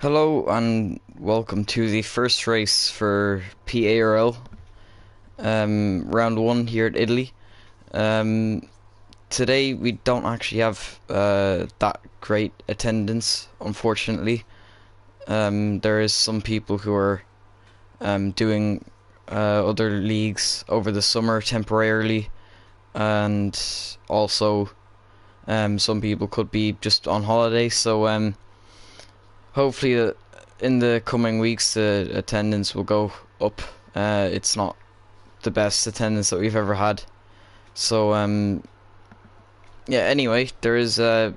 Hello and welcome to the first race for PARL, round one here at Italy. Today we don't actually have that great attendance, unfortunately. There is some people who are doing other leagues over the summer temporarily, and also some people could be just on holiday, so hopefully in the coming weeks the attendance will go up. It's not the best attendance that we've ever had. So yeah, anyway, there is nine,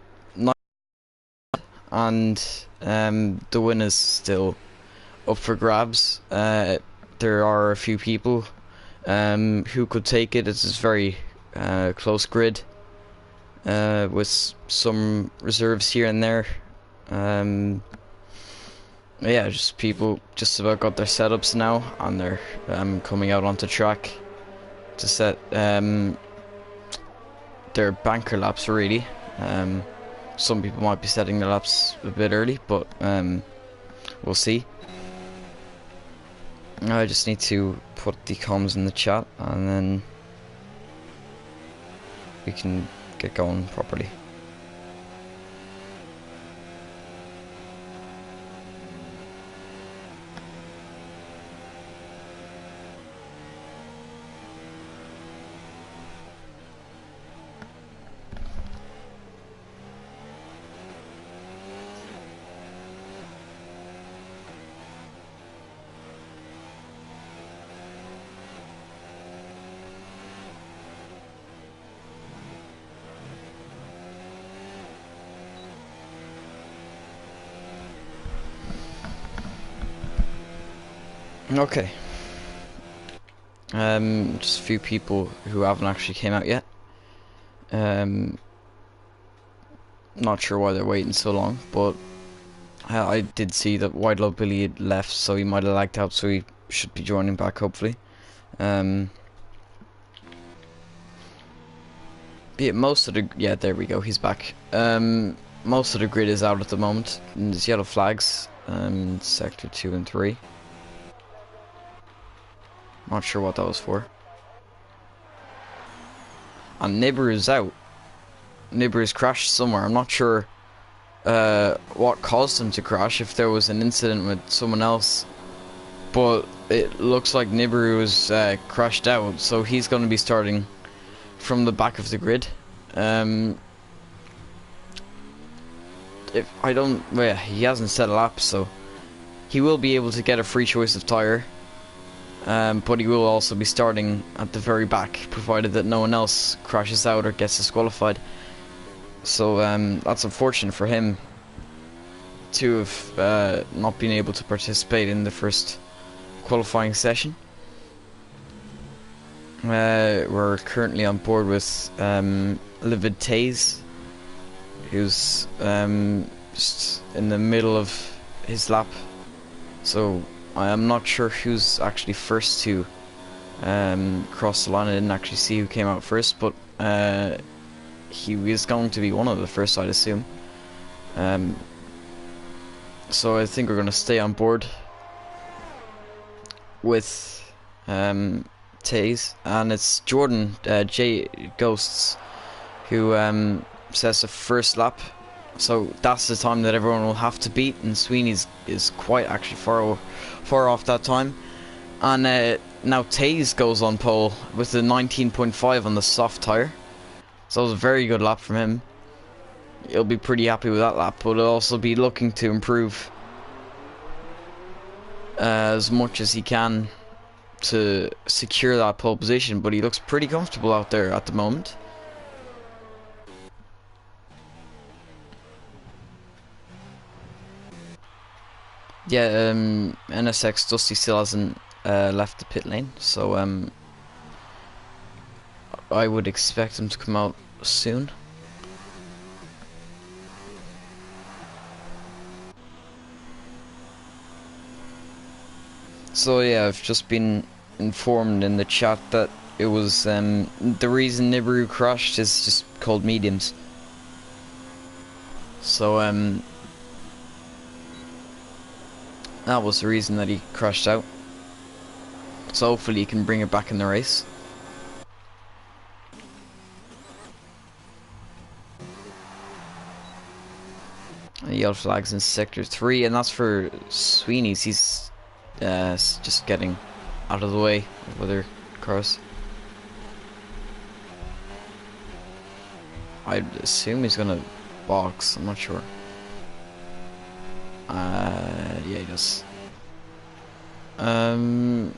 and the win is still up for grabs. There are a few people who could take it. It's a very close grid with some reserves here and there. Yeah, just people just about got their setups now, and they're coming out onto track to set their banker laps really. Some people might be setting their laps a bit early, but we'll see. I just need to put the comms in the chat, and then we can get going properly. Okay. Just a few people who haven't actually came out yet. Not sure why they're waiting so long, but I did see that White Love Billy had left, so he might have lagged out, so he should be joining back hopefully. Yeah, there we go, he's back. Most of the grid is out at the moment. And there's yellow flags, sector 2 and 3. Not sure what that was for. And Nibber is out. Nibber has crashed somewhere. I'm not sure what caused him to crash, if there was an incident with someone else. But it looks like Nibber was crashed out, so he's going to be starting from the back of the grid. He hasn't set a lap, so he will be able to get a free choice of tyre. But he will also be starting at the very back, provided that no one else crashes out or gets disqualified. So that's unfortunate for him to have not been able to participate in the first qualifying session. We're currently on board with Livid Taze, who's just in the middle of his lap. So I am not sure who's actually first to cross the line. I didn't actually see who came out first, but he is going to be one of the first, I'd assume. So I think we're going to stay on board with Taze, and it's Jordan J Ghosts who says the first lap. So that's the time that everyone will have to beat, and Sweeney's is quite actually far off that time. And now Taze goes on pole with the 19.5 on the soft tyre. So it was a very good lap from him. He'll be pretty happy with that lap, but he'll also be looking to improve as much as he can to secure that pole position. But he looks pretty comfortable out there at the moment. Yeah, NSX Dusty still hasn't left the pit lane, so I would expect him to come out soon. So yeah, I've just been informed in the chat that it was the reason Nibiru crashed is just called mediums. So That was the reason that he crashed out. So hopefully he can bring it back in the race. Yellow flags in sector 3, and that's for Sweeney's. He's just getting out of the way of other cars. I'd assume he's gonna box, I'm not sure. Yeah, he does. That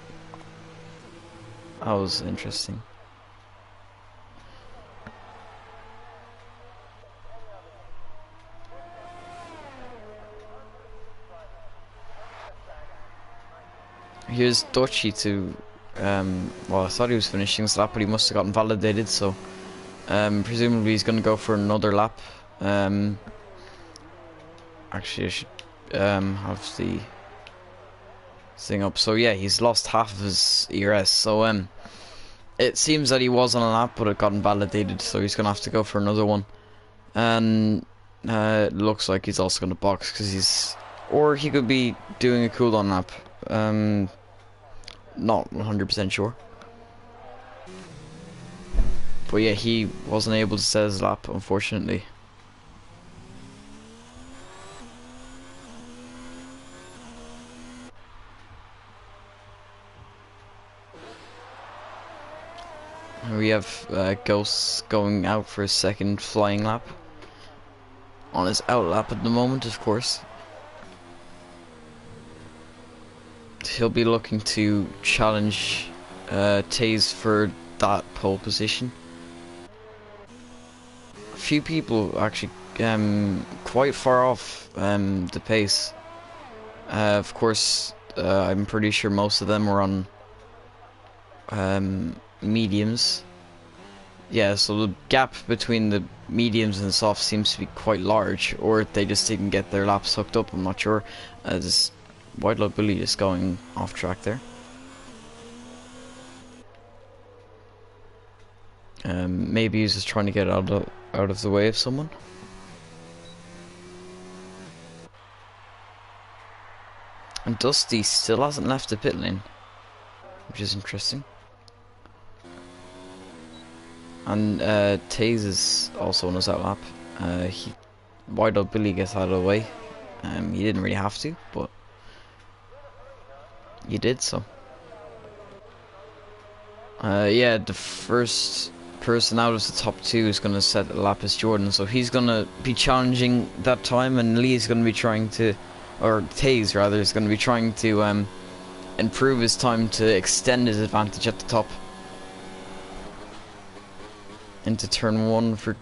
was interesting. Here's Dutchy to, well, I thought he was finishing his lap, but he must have gotten validated, so presumably he's going to go for another lap. Actually, I should have the thing up. So yeah, he's lost half of his ERS, so it seems that he was on a lap, but it got invalidated, so he's going to have to go for another one. And it looks like he's also going to box, because he's, or he could be doing a cooldown lap. Not 100% sure. But yeah, he wasn't able to set his lap, unfortunately. We have Ghost going out for a second flying lap. On his out lap at the moment, of course. He'll be looking to challenge Taze for that pole position. A few people actually quite far off the pace. Of course, I'm pretty sure most of them were on mediums. Yeah, so the gap between the mediums and the softs seems to be quite large, or they just didn't get their laps hooked up, I'm not sure. This White Low Billy just going off track there. Maybe he's just trying to get out of the way of someone. And Dusty still hasn't left the pit lane, which is interesting. And Taze is also on his out lap. White Low Billy gets out of the way. He didn't really have to, but he did so. Yeah, the first person out of the top two is going to set the lap as Jordan, so he's going to be challenging that time, and Lee's going to be trying to, or Taze rather, is going to be trying to improve his time to extend his advantage at the top. Into turn 1 for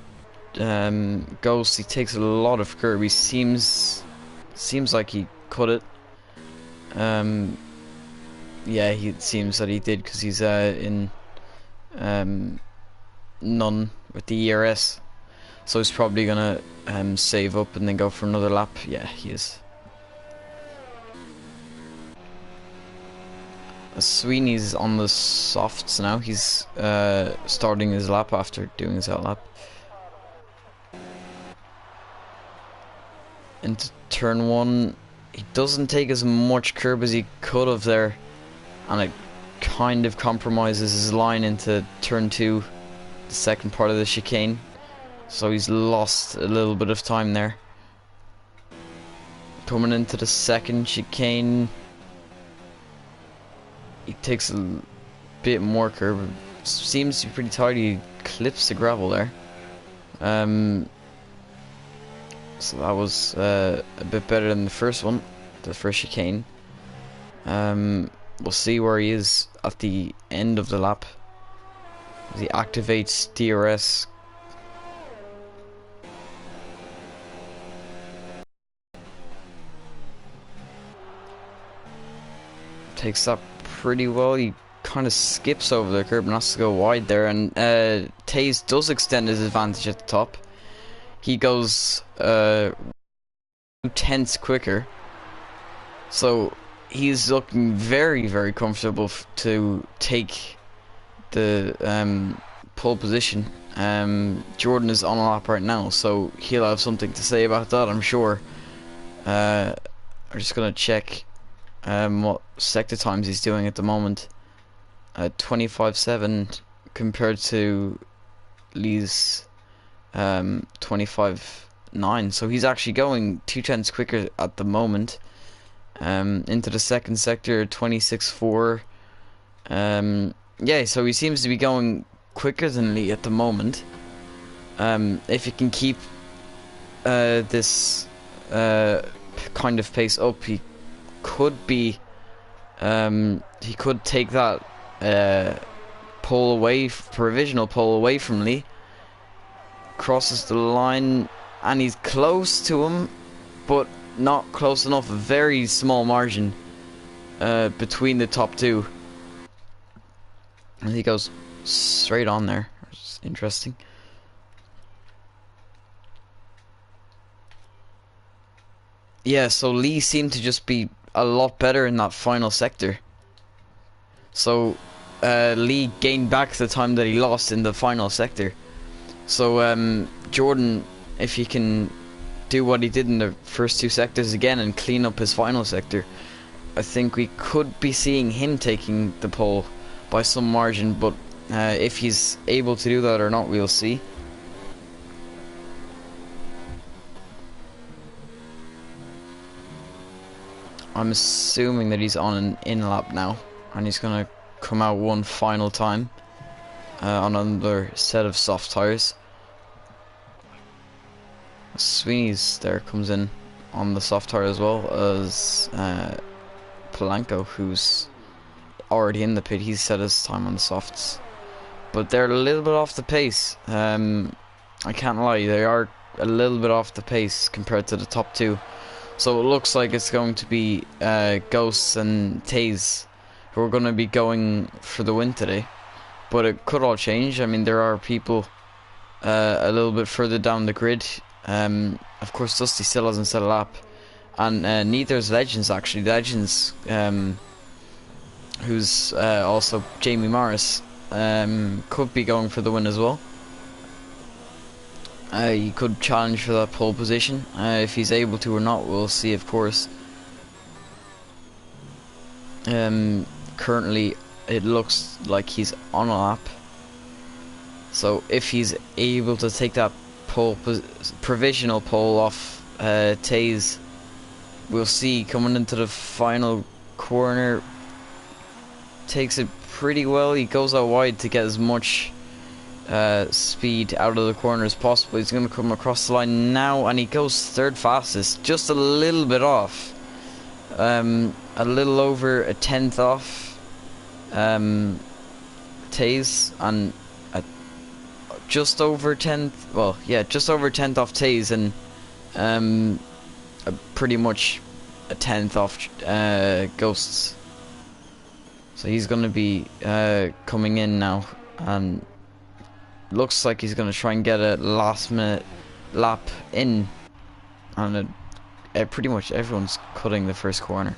Ghost. He takes a lot of curb. He seems like he cut it. Yeah, it seems that he did, because he's in none with the ERS, so he's probably gonna save up and then go for another lap. Yeah, he is. Sweeney's on the softs now. He's starting his lap after doing his out lap. Into turn 1, he doesn't take as much curb as he could have there, and it kind of compromises his line into turn 2, the second part of the chicane, so he's lost a little bit of time there. Coming into the second chicane, he takes a bit more curb. Seems to be pretty tight. He clips the gravel there. So that was a bit better than the first one, the first chicane. We'll see where he is at the end of the lap. He activates DRS. Takes that pretty well. He kind of skips over the curb and has to go wide there, and Taze does extend his advantage at the top. He goes 2/10 quicker, so he's looking very, very comfortable to take the pole position. Jordan is on a lap right now, so he'll have something to say about that, I'm sure. I'm just gonna check what sector times he's doing at the moment. 25.7 compared to Lee's 25.9. So he's actually going 2/10 quicker at the moment. Into the second sector, 26.4. Yeah, so he seems to be going quicker than Lee at the moment. If he can keep this kind of pace up, he could be he could take that pole away, provisional pole away from Lee. Crosses the line and he's close to him, but not close enough. A very small margin between the top two, and he goes straight on there. It's interesting. Yeah, so Lee seemed to just be a lot better in that final sector. So Lee gained back the time that he lost in the final sector. So Jordan, if he can do what he did in the first two sectors again and clean up his final sector, I think we could be seeing him taking the pole by some margin. But if he's able to do that or not, we'll see. I'm assuming that he's on an in-lap now, and he's gonna come out one final time on another set of soft tires. Sweeney's there comes in on the soft tire as well as Polanco, who's already in the pit. He's set his time on the softs, but they're a little bit off the pace. I can't lie, they are a little bit off the pace compared to the top two. So it looks like it's going to be Ghosts and Taze who are going to be going for the win today. But it could all change. I mean, there are people a little bit further down the grid. Of course, Dusty still hasn't set a lap. And neither is Legends, actually. Legends, who's also Jamie Morris, could be going for the win as well. He could challenge for that pole position. If he's able to or not, we'll see, of course. Currently, it looks like he's on a lap. So if he's able to take that provisional pole off Taze, we'll see. Coming into the final corner, takes it pretty well. He goes out wide to get as much speed out of the corner as possible. He's going to come across the line now, and he goes third fastest, just a little bit off, a little over a tenth off Taze, and just over 10th, well, yeah, just over 10th off Taze, and pretty much a 10th off Ghosts. So he's going to be coming in now, and looks like he's going to try and get a last minute lap in, and pretty much everyone's cutting the first corner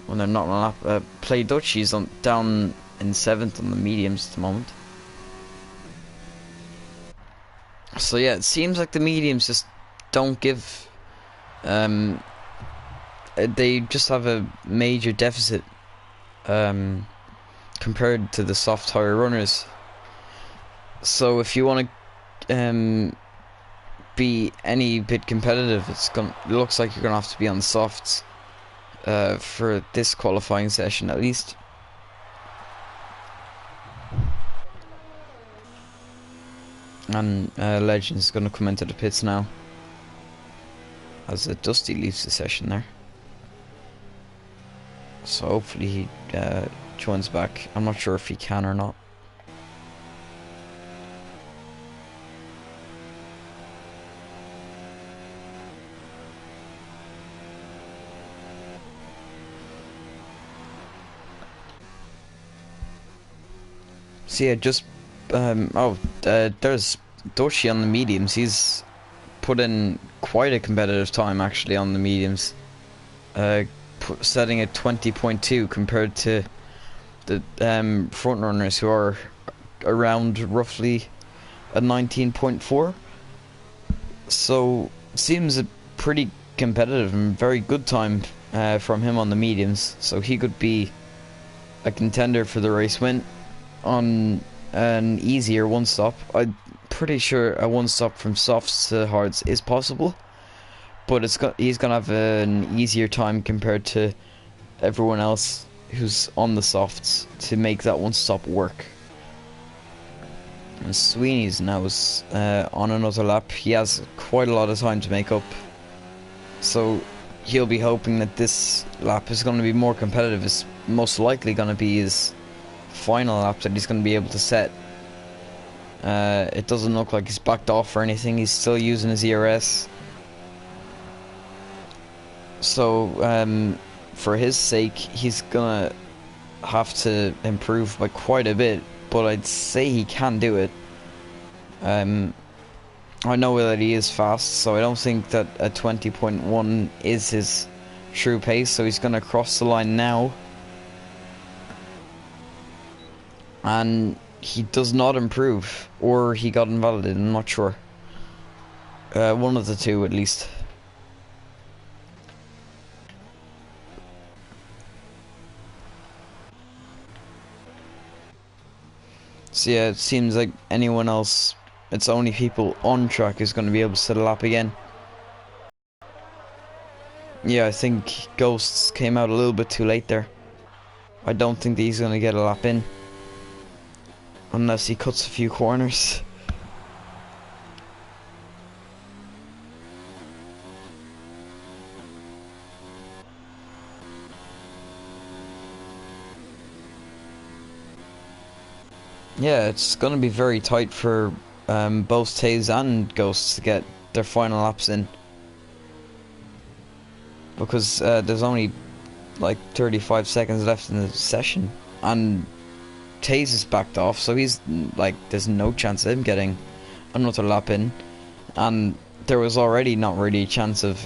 when they're not on a lap. Play Dutchie's down in 7th on the mediums at the moment. So yeah, it seems like the mediums just don't give. They just have a major deficit compared to the soft tire runners. So if you want to be any bit competitive, it looks like you're gonna have to be on the softs for this qualifying session at least. And Legends is going to come into the pits now as Dusty leaves the session there. So hopefully he joins back. I'm not sure if he can or not. So yeah, just there's Doshi on the mediums. He's put in quite a competitive time actually on the mediums, setting at 20.2 compared to the front runners who are around roughly a 19.4. So seems a pretty competitive and very good time from him on the mediums, so he could be a contender for the race win on an easier one stop. I'm pretty sure a one stop from softs to hards is possible, but he's gonna have an easier time compared to everyone else who's on the softs to make that one stop work. And Sweeney's now is on another lap. He has quite a lot of time to make up, so he'll be hoping that this lap is going to be more competitive. It's most likely going to be his final lap that he's going to be able to set. It doesn't look like he's backed off or anything. He's still using his ERS. So for his sake, he's going to have to improve by quite a bit, but I'd say he can do it. I know that he is fast, so I don't think that a 20.1 is his true pace, so he's going to cross the line now. And he does not improve, or he got invalidated, I'm not sure. One of the two at least. So yeah, it seems like anyone else, it's only people on track who's going to be able to set a lap again. Yeah, I think Ghosts came out a little bit too late there. I don't think that he's going to get a lap in, unless he cuts a few corners. Yeah, it's going to be very tight for both Taze and Ghosts to get their final laps in, because there's only like 35 seconds left in the session, and Taze is backed off, so he's like, there's no chance of him getting another lap in, and there was already not really a chance of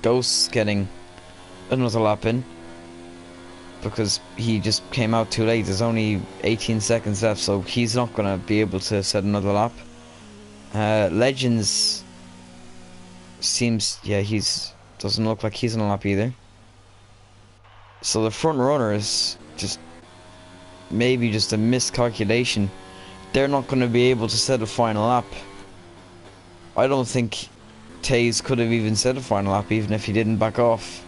Ghosts getting another lap in, because he just came out too late. There's only 18 seconds left, so he's not going to be able to set another lap. Legends seems, yeah, doesn't look like he's on a lap either. So the front runner is just maybe just a miscalculation. They're not going to be able to set a final lap. I don't think Taze could have even set a final lap even if he didn't back off.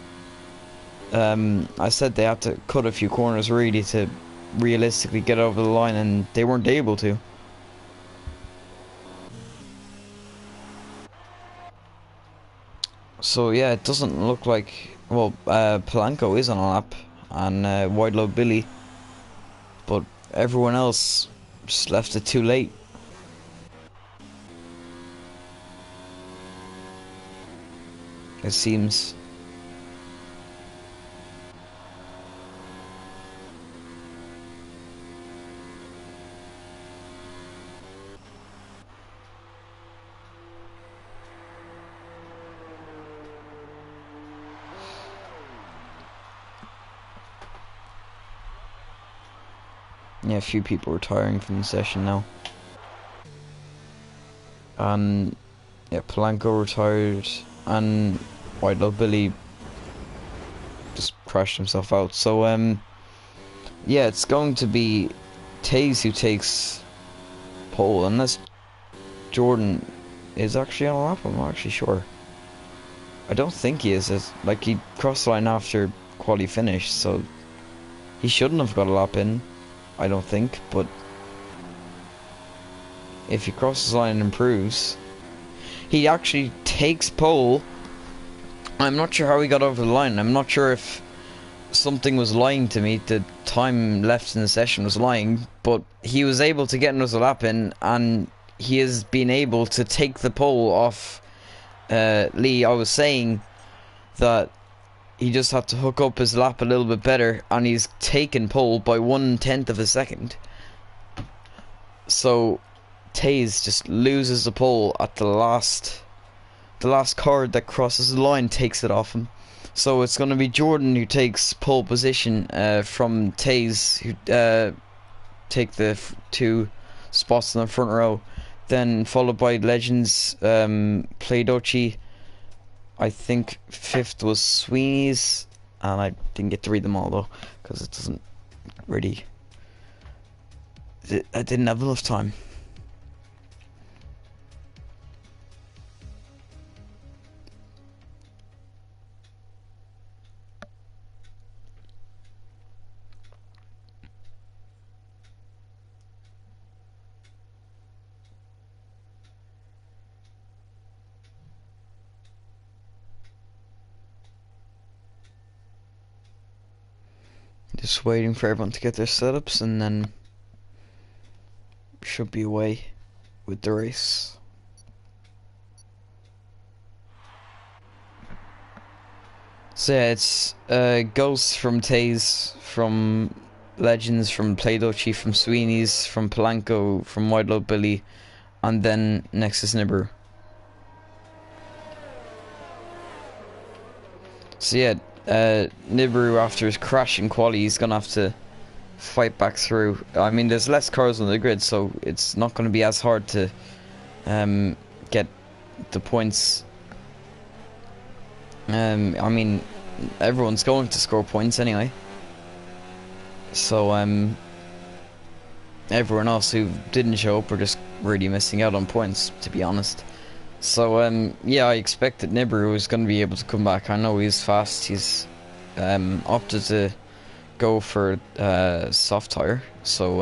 I said they had to cut a few corners really to realistically get over the line, and they weren't able to. So yeah, it doesn't look like, well, Polanco is on a lap, and Wide Load Billy, but everyone else just left it too late. It seems. Yeah, a few people retiring from the session now. And yeah, Polanco retired, and White Love Billy just crashed himself out. So yeah, it's going to be Taze who takes pole, unless Jordan is actually on a lap. I'm not actually sure. I don't think he is. Like, he crossed the line after quali finish, so he shouldn't have got a lap in, I don't think. But if he crosses the line and improves, he actually takes pole. I'm not sure how he got over the line. I'm not sure if something was lying to me, the time left in the session was lying, but he was able to get another lap in, and he has been able to take the pole off Lee. I was saying that he just had to hook up his lap a little bit better, and he's taken pole by 1/10 of a second. So Taze just loses the pole at the last card that crosses the line takes it off him. So it's going to be Jordan who takes pole position from Taze, who take the two spots in the front row, then followed by Legends, Playdochi, I think fifth was Sweeney's, and I didn't get to read them all though, because it doesn't really. I didn't have enough time. Just waiting for everyone to get their setups, and then should be away with the race. So yeah, it's Ghosts from Taze, from Legends, from Play-Doh, from Sweeney's, from Polanco, from Wide Load Billy, and then Nexus Nibiru. So yeah, Nibiru, after his crash in quali, he's gonna have to fight back through. I mean, there's less cars on the grid, so it's not going to be as hard to get the points. I mean, everyone's going to score points anyway, so everyone else who didn't show up are just really missing out on points, to be honest. So yeah, I expect that Nibiru is going to be able to come back. I know he's fast. He's opted to go for soft tire, so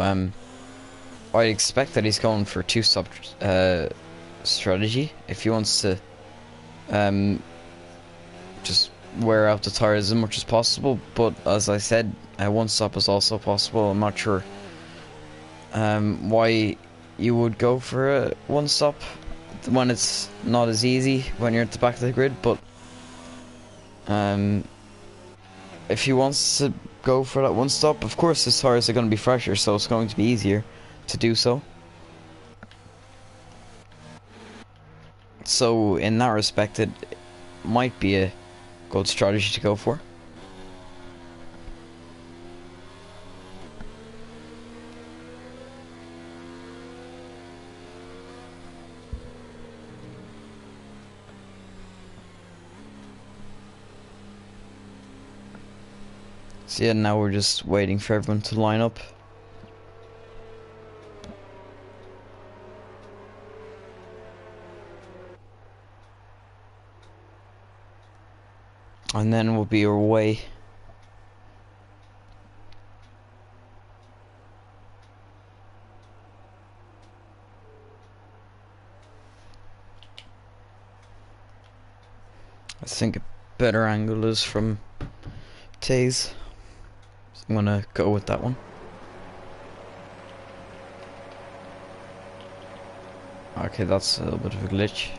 I expect that he's going for two-stop strategy if he wants to just wear out the tires as much as possible. But as I said, one stop is also possible. I'm not sure why you would go for a one stop when it's not as easy when you're at the back of the grid, but if he wants to go for that one stop, of course his tires are going to be fresher, so it's going to be easier to do so. So in that respect, it might be a good strategy to go for. So yeah, now we're just waiting for everyone to line up. And then we'll be away. I think a better angle is from Taze. So I'm gonna go with that one. Okay, that's a little bit of a glitch.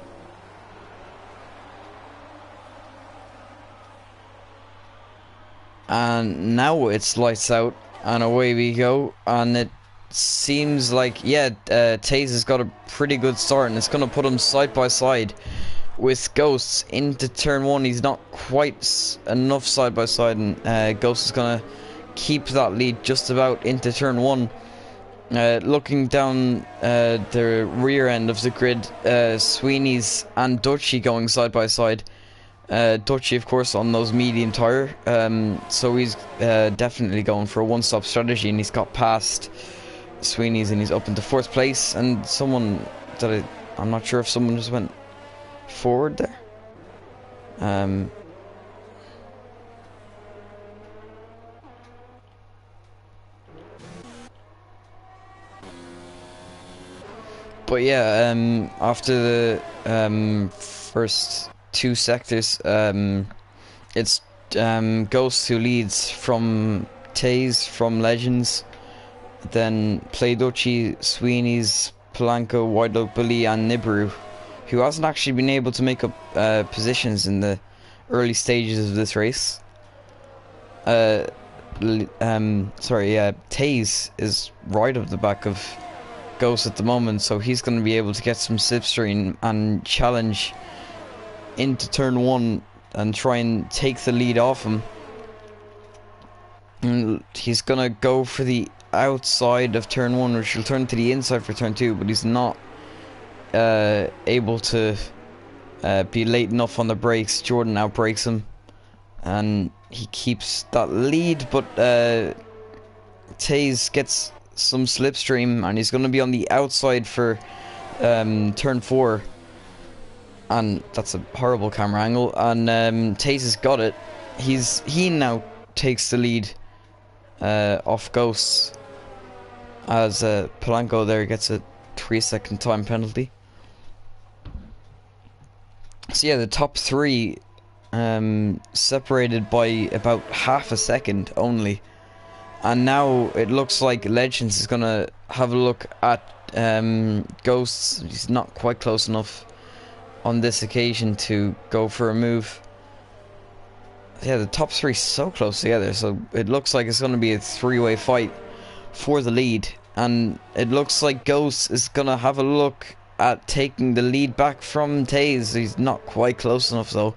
And now it's lights out, and away we go. And it seems like, yeah, Taze has got a pretty good start, and it's gonna put him side by side with Ghosts into turn one. He's not quite enough side by side, and Ghost is gonna keep that lead just about into turn one. Looking down the rear end of the grid, Sweeney's and Dutchy going side by side. Dutchy, of course, on those medium tire, so he's definitely going for a one-stop strategy, and he's got past Sweeney's and he's up into fourth place. And someone that I'm not sure if someone just went forward there. But yeah, after the first two sectors, it's Ghost who leads from Taze, from Legends, then Play-Doh, Sweeney's, Polanco, Wide Oak Billy, and Nibiru, who hasn't actually been able to make up positions in the early stages of this race. Sorry, Taze is right of the back of Ghost at the moment, so he's going to be able to get some slipstream and challenge into turn one and try and take the lead off him. And he's going to go for the outside of turn one, which will turn to the inside for turn two, but he's not able to be late enough on the brakes. Jordan outbrakes him, and he keeps that lead, but Taze gets some slipstream, and he's going to be on the outside for turn 4. And that's a horrible camera angle, and Taze has got it. He now takes the lead off Ghosts, as Polanco there gets a 3-second time penalty. So yeah, the top 3 separated by about half a second only. And now it looks like Legends is gonna have a look at Ghosts. He's not quite close enough on this occasion to go for a move. Yeah, the top 3 so close together, so it looks like it's gonna be a 3-way fight for the lead. And it looks like Ghosts is gonna have a look at taking the lead back from Taze. He's not quite close enough though,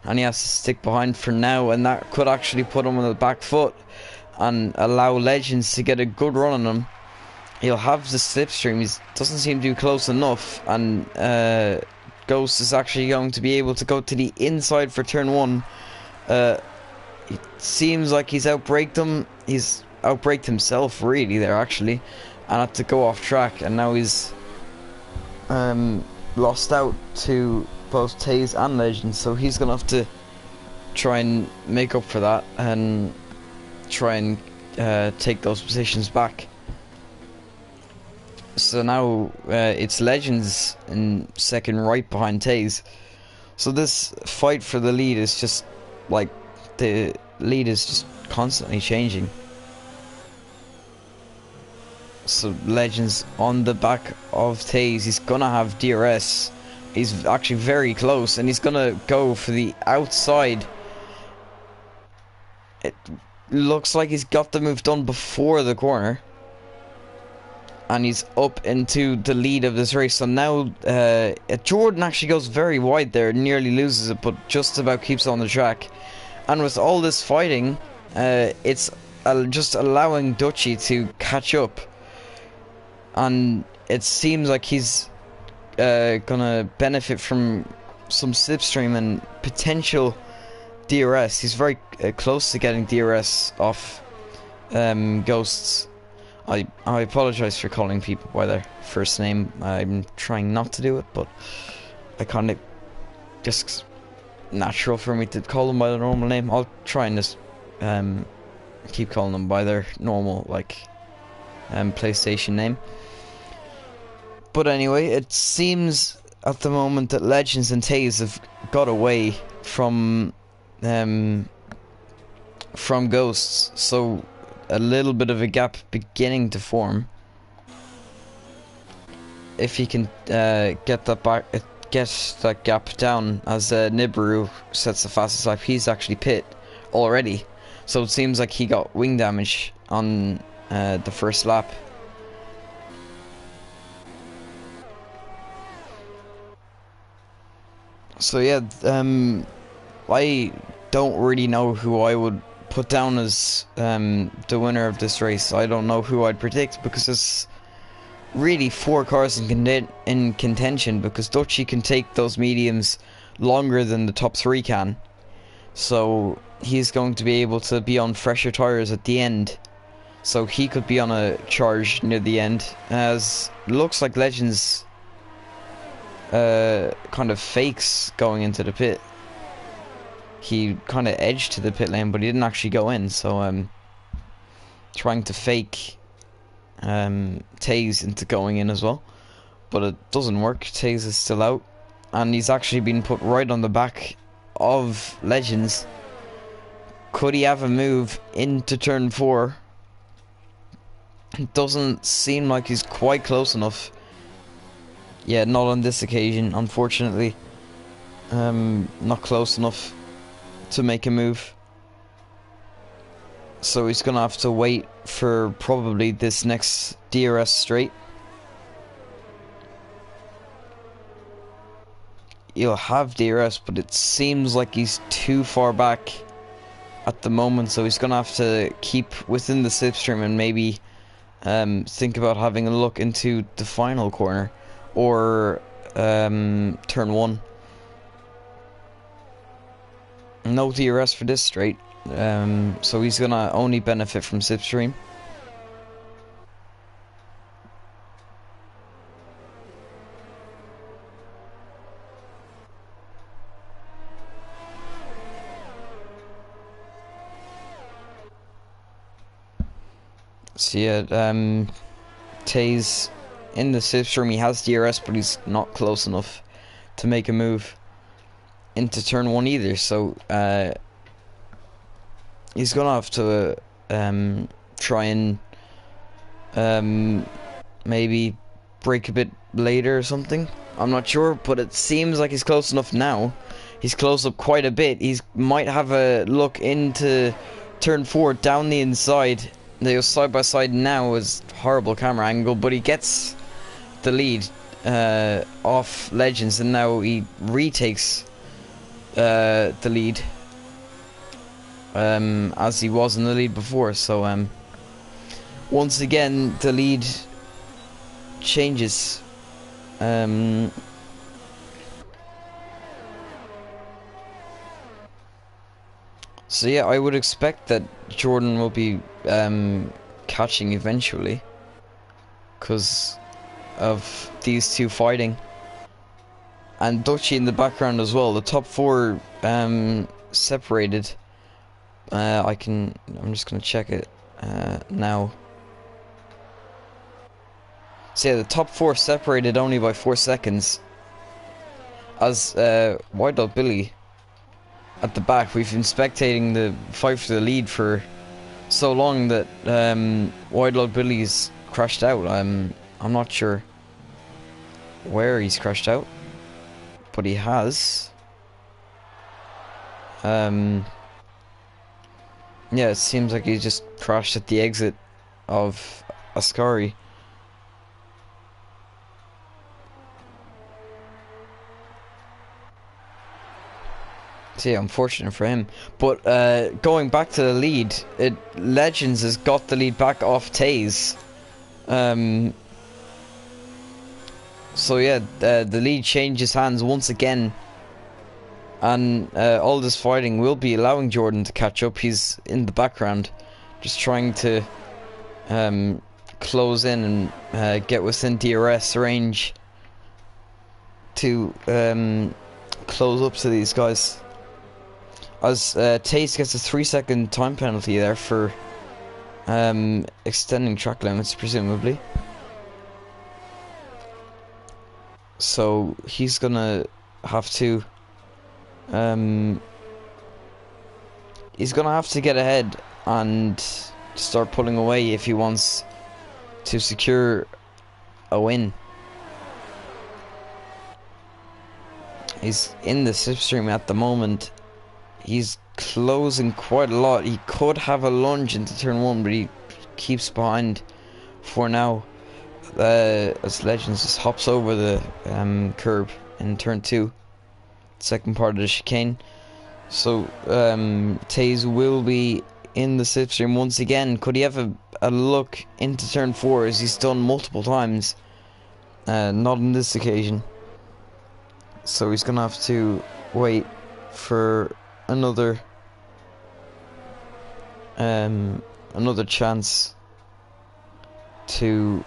and he has to stick behind for now, and that could actually put him on the back foot and allow Legends to get a good run on him. He'll have the slipstream. He doesn't seem to be close enough, and Ghost is actually going to be able to go to the inside for turn 1. It seems like he's outbraked him. He's outbraked himself really there actually, and had to go off track, and now he's lost out to both Taze and Legends, so he's gonna have to try and make up for that and try and take those positions back. So now it's Legends in second, right behind Taze. So this fight for the lead is just like, the lead is just constantly changing. So Legends on the back of Taze. He's gonna have DRS. He's actually very close, and he's gonna go for the outside. It looks like he's got the move done before the corner, and he's up into the lead of this race. So now Jordan actually goes very wide there, nearly loses it, but just about keeps on the track. And with all this fighting, it's just allowing Dutchy to catch up, and it seems like he's gonna benefit from some slipstream and potential DRS. He's very close to getting DRS off Ghosts. I apologize for calling people by their first name. I'm trying not to do it, but I kind of just natural for me to call them by their normal name. I'll try and just keep calling them by their normal PlayStation name. But anyway, it seems at the moment that Legends and Taze have got away from Ghosts, so a little bit of a gap beginning to form. If he can get that gap down, as Nibiru sets the fastest lap, he's actually pit already. So it seems like he got wing damage on the first lap. So yeah, I don't really know who I would put down as the winner of this race. I don't know who I'd predict, because there's really 4 cars in contention, because Dutchy can take those mediums longer than the top 3 can. So he's going to be able to be on fresher tyres at the end. So he could be on a charge near the end, as looks like Legends kind of fakes going into the pit. He kind of edged to the pit lane, but he didn't actually go in, so trying to fake Taze into going in as well, but it doesn't work. Taze is still out, and he's actually been put right on the back of Legends. Could he have a move into turn 4? It doesn't seem like he's quite close enough. Yeah, not on this occasion, unfortunately. Not close enough to make a move. So he's gonna have to wait for probably this next DRS straight. He'll have DRS, but it seems like he's too far back at the moment, so he's gonna have to keep within the slipstream and maybe think about having a look into the final corner, or turn 1. No DRS for this straight. So he's gonna only benefit from slipstream. So yeah, Tay's in the slipstream. He has DRS, but he's not close enough to make a move into turn 1 either. So he's gonna have to try and maybe brake a bit later or something. I'm not sure, but it seems like he's close enough now. He's close up quite a bit. He might have a look into turn 4 down the inside. They go side by side now. Is horrible camera angle, but he gets the lead off Legends, and now he retakes the lead as he was in the lead before. So once again the lead changes. So yeah, I would expect that Jordan will be catching eventually because of these two fighting, and Dutchy in the background as well. The top 4 separated. I'm just gonna check it now. So yeah, the top 4 separated only by 4 seconds. As White Dog Billy at the back, we've been spectating the fight for the lead for so long that White Dog Billy's crashed out. I'm not sure where he's crashed out, but he has. Yeah, it seems like he just crashed at the exit of Ascari. So yeah, unfortunate for him. But going back to the lead, Legends has got the lead back off Taze. So yeah, the lead changes hands once again, and all this fighting will be allowing Jordan to catch up. He's in the background, just trying to close in and get within DRS range to close up to these guys. As Taze gets a 3-second time penalty there for extending track limits, presumably. So he's gonna have to get ahead and start pulling away if he wants to secure a win. He's in the slipstream at the moment. He's closing quite a lot. He could have a lunge into turn 1, but he keeps behind for now. As Legends just hops over the curb in turn 2, second part of the chicane. So Taze will be in the slipstream once again. Could he have a look into turn 4 as he's done multiple times? Not on this occasion. So he's gonna have to wait for another chance to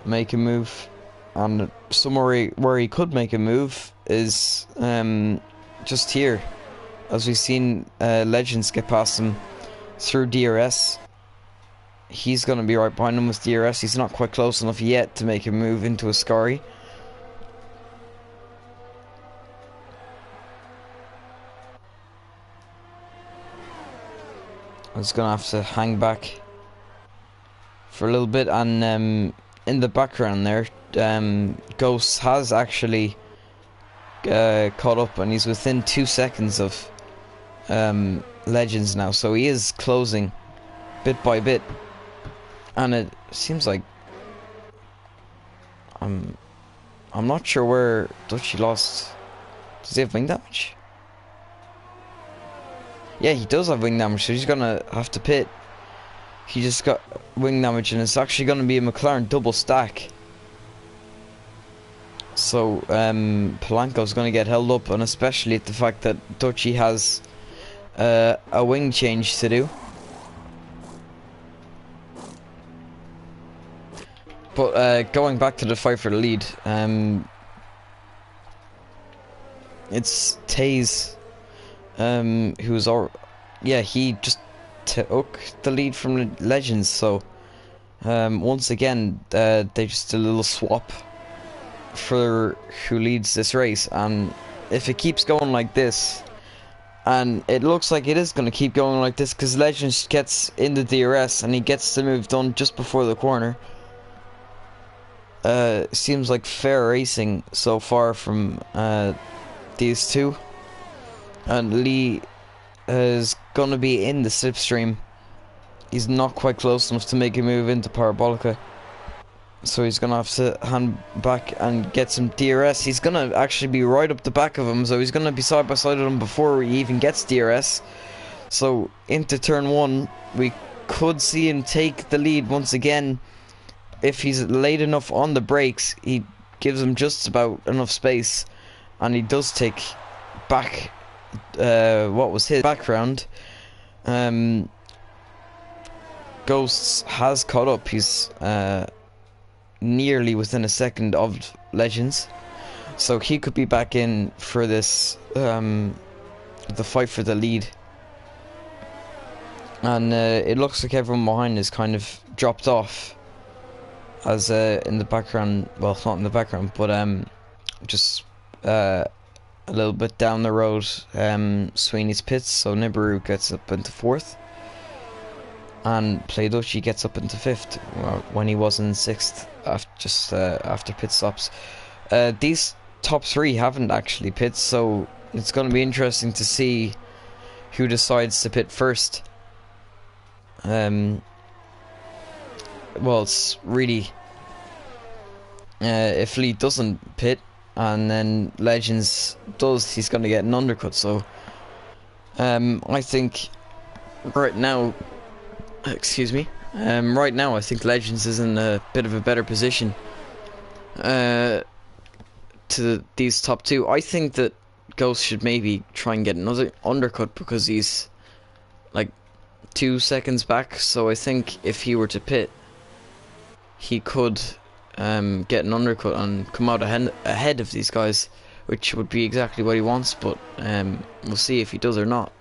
make a move, and somewhere where he could make a move is just here, as we've seen Legends get past him through DRS. He's going to be right behind him with DRS. He's not quite close enough yet to make a move into Ascari. I was going to have to hang back for a little bit, and in the background there, Ghost has actually caught up, and he's within 2 seconds of Legends now, so he is closing bit by bit, and it seems like I'm not sure where Dutchy lost. Does he have wing damage? Yeah, he does have wing damage, so he's gonna have to pit. He just got wing damage, and it's actually gonna be a McLaren double stack. So Polanco's gonna get held up, and especially at the fact that Dutchy has a wing change to do. But going back to the fight for the lead, it's Taze, who's he just took the lead from the Legends. So once again, they just did a little swap for who leads this race, and if it keeps going like this, and it looks like it is going to keep going like this, because Legends gets in the DRS and he gets the move done just before the corner. Seems like fair racing so far from these two, and Lee is gonna be in the slipstream. He's not quite close enough to make a move into Parabolica, so he's gonna have to hand back and get some DRS. He's gonna actually be right up the back of him, so he's gonna be side by side with him before he even gets DRS. So into turn 1, we could see him take the lead once again. If he's late enough on the brakes, he gives him just about enough space, and he does take back what was his background. Ghosts has caught up. He's nearly within a second of Legends, so he could be back in for this the fight for the lead. And it looks like everyone behind is kind of dropped off, as in the background, well, not in the background, but just a little bit down the road, Sweeney's pits, so Nibiru gets up into 4th, and Playduchy gets up into 5th, when he was in 6th, after pit stops. These top 3 haven't actually pit, so it's going to be interesting to see who decides to pit first. Well, it's really, if Lee doesn't pit and then Legends does, he's going to get an undercut. So I think right now, right now I think Legends is in a bit of a better position to these top 2. I think that Ghost should maybe try and get another undercut, because he's like 2 seconds back. So I think if he were to pit, he could get an undercut and come out ahead of these guys, which would be exactly what he wants, but we'll see if he does or not.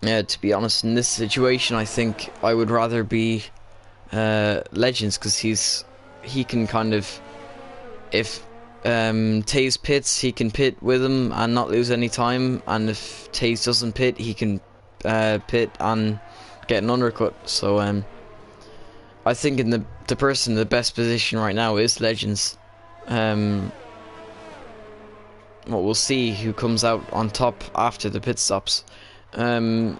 To be honest, in this situation, I think I would rather be Legends, because he can kind of, if Taze pits, he can pit with him and not lose any time, and if Taze doesn't pit, he can pit and get an undercut. So I think in the person in the best position right now is Legends. Well, we'll see who comes out on top after the pit stops. I'd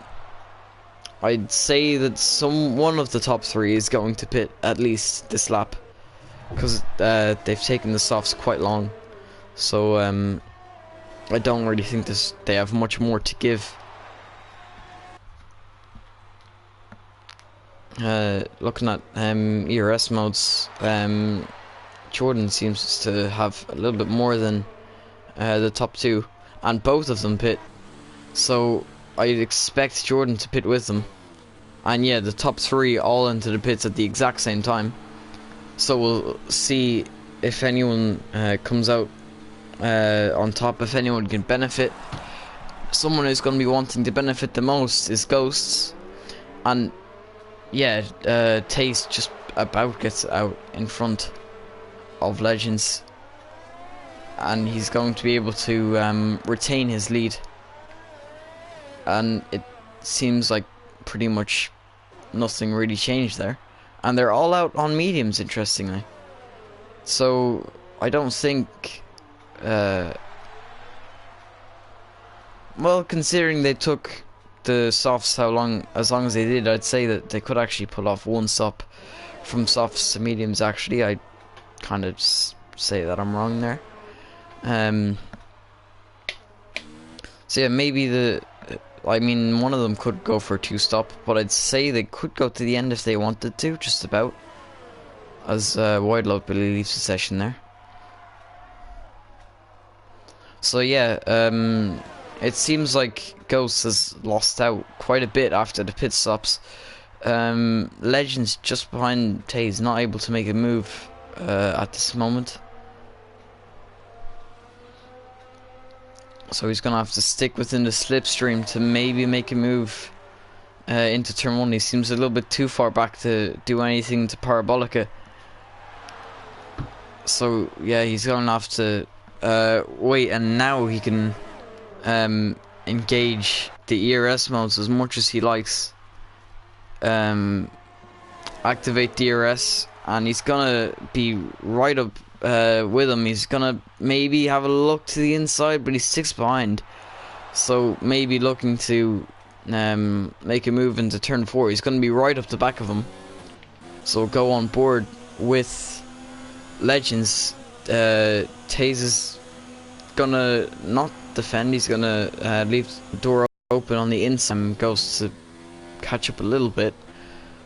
say that one of the top 3 is going to pit at least this lap, because they've taken the softs quite long. So I don't really think they have much more to give. Looking at ERS modes, Jordan seems to have a little bit more than the top 2, and both of them pit. So I'd expect Jordan to pit with them, and yeah, the top 3 all into the pits at the exact same time. So we'll see if anyone comes out on top, if anyone can benefit. Someone who's going to be wanting to benefit the most is Ghosts, and yeah, Taze just about gets out in front of Legends, and he's going to be able to retain his lead. And it seems like pretty much nothing really changed there, and they're all out on mediums, interestingly. So I don't think, well, considering they took the softs as long as they did, I'd say that they could actually pull off one stop from softs to mediums. Actually, I kind of say that I'm wrong there. So yeah, maybe one of them could go for a 2-stop, but I'd say they could go to the end if they wanted to, just about, as Wideload Billy leaves the session there. So yeah, it seems like Ghost has lost out quite a bit after the pit stops. Legends just behind Taze, not able to make a move at this moment. So he's gonna have to stick within the slipstream to maybe make a move into turn 1. He seems a little bit too far back to do anything to Parabolica. So yeah, he's gonna have to wait, and now he can engage the ERS modes as much as he likes. Activate DRS, and he's gonna be right up with him. He's gonna maybe have a look to the inside, but he's 6 behind, so maybe looking to make a move into turn 4. He's gonna be right up the back of him, so go on board with Legends. Taze is gonna not defend, he's gonna leave the door open on the inside. Goes to catch up a little bit,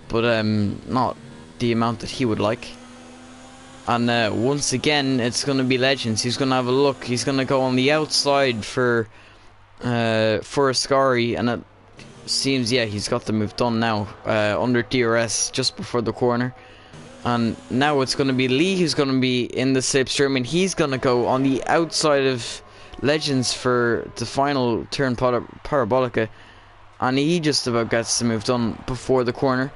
but not the amount that he would like. And once again, it's gonna be Legends. He's gonna have a look. He's gonna go on the outside for Ascari, and it seems, yeah, he's got the move done now under DRS just before the corner. And now it's gonna be Lee who's gonna be in the slipstream, and he's gonna go on the outside of Legends for the final turn Parabolica, and he just about gets the move done before the corner.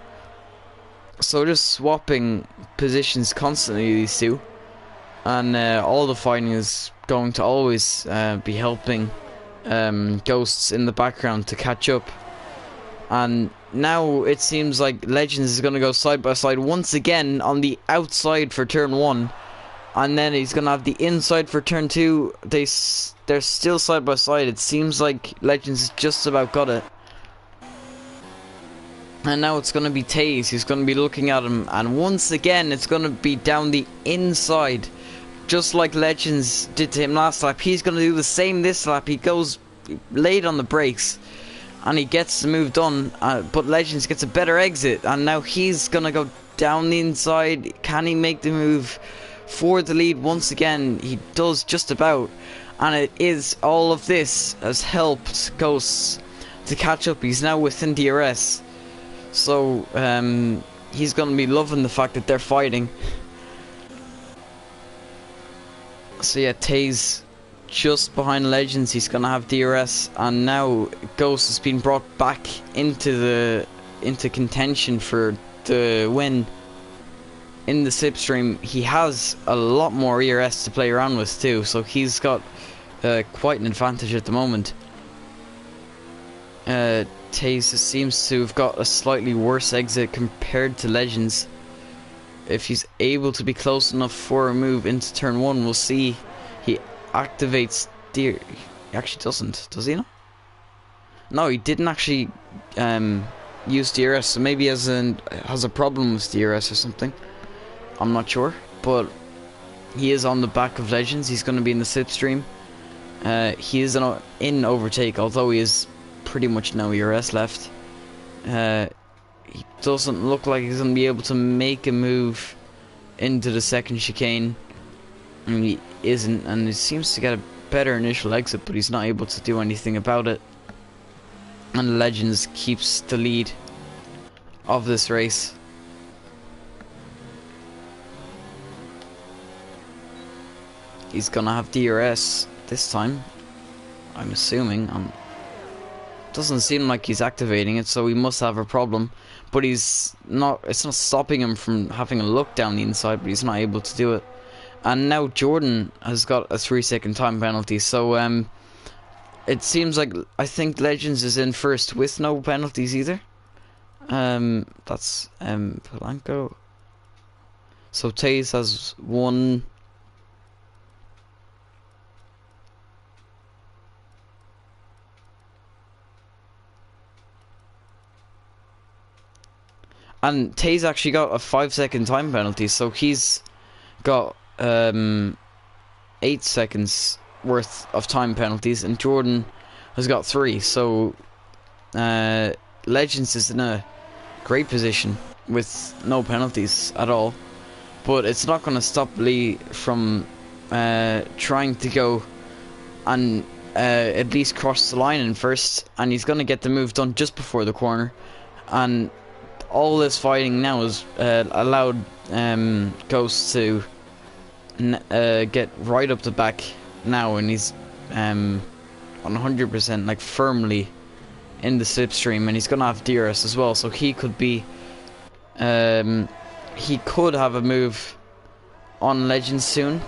So just swapping positions constantly, these two, and all the fighting is going to always be helping Ghosts in the background to catch up. And now it seems like Legends is going to go side by side once again on the outside for turn 1, and then he's going to have the inside for turn 2. They're still side by side. It seems like Legends just about got it. And now it's going to be Taze who's going to be looking at him, and once again it's going to be down the inside, just like Legends did to him last lap. He's going to do the same this lap. He goes late on the brakes, and he gets the move done, but Legends gets a better exit, and now he's going to go down the inside. Can he make the move for the lead once again? He does just about, and it is all of this has helped Ghosts to catch up. He's now within DRS. So, he's going to be loving the fact that they're fighting. So yeah, Taze just behind Legends. He's going to have DRS, and now Ghost has been brought back into contention for the win in the slipstream. He has a lot more ERS to play around with too, so he's got quite an advantage at the moment. Taze seems to have got a slightly worse exit compared to Legends. If he's able to be close enough for a move into turn 1, we'll see. He activates he actually doesn't, does he not? No, he didn't actually use DRS, so maybe he has a problem with DRS or something. I'm not sure, but he is on the back of Legends. He's going to be in the slipstream. He is in overtake, although he is pretty much no ERS left. He doesn't look like he's going to be able to make a move into the second chicane, and he isn't, and he seems to get a better initial exit, but he's not able to do anything about it. And Legends keeps the lead of this race. He's gonna have DRS this time, I'm assuming. Doesn't seem like he's activating it, so he must have a problem. But he's not. It's not stopping him from having a look down the inside, but he's not able to do it. And now Jordan has got a 3-second time penalty. So it seems like, I think Legends is in first with no penalties either. That's Polanco. So Taze has 1. And Taze actually got a 5-second time penalty, so he's got 8 seconds worth of time penalties, and Jordan has got 3. So Legends is in a great position with no penalties at all. But it's not going to stop Lee from trying to go and at least cross the line in first, and he's going to get the move done just before the corner. And all this fighting now has allowed Ghost to get right up the back now, and he's 100% like firmly in the slipstream, and he's gonna have DRS as well, so he could be he could have a move on Legends soon,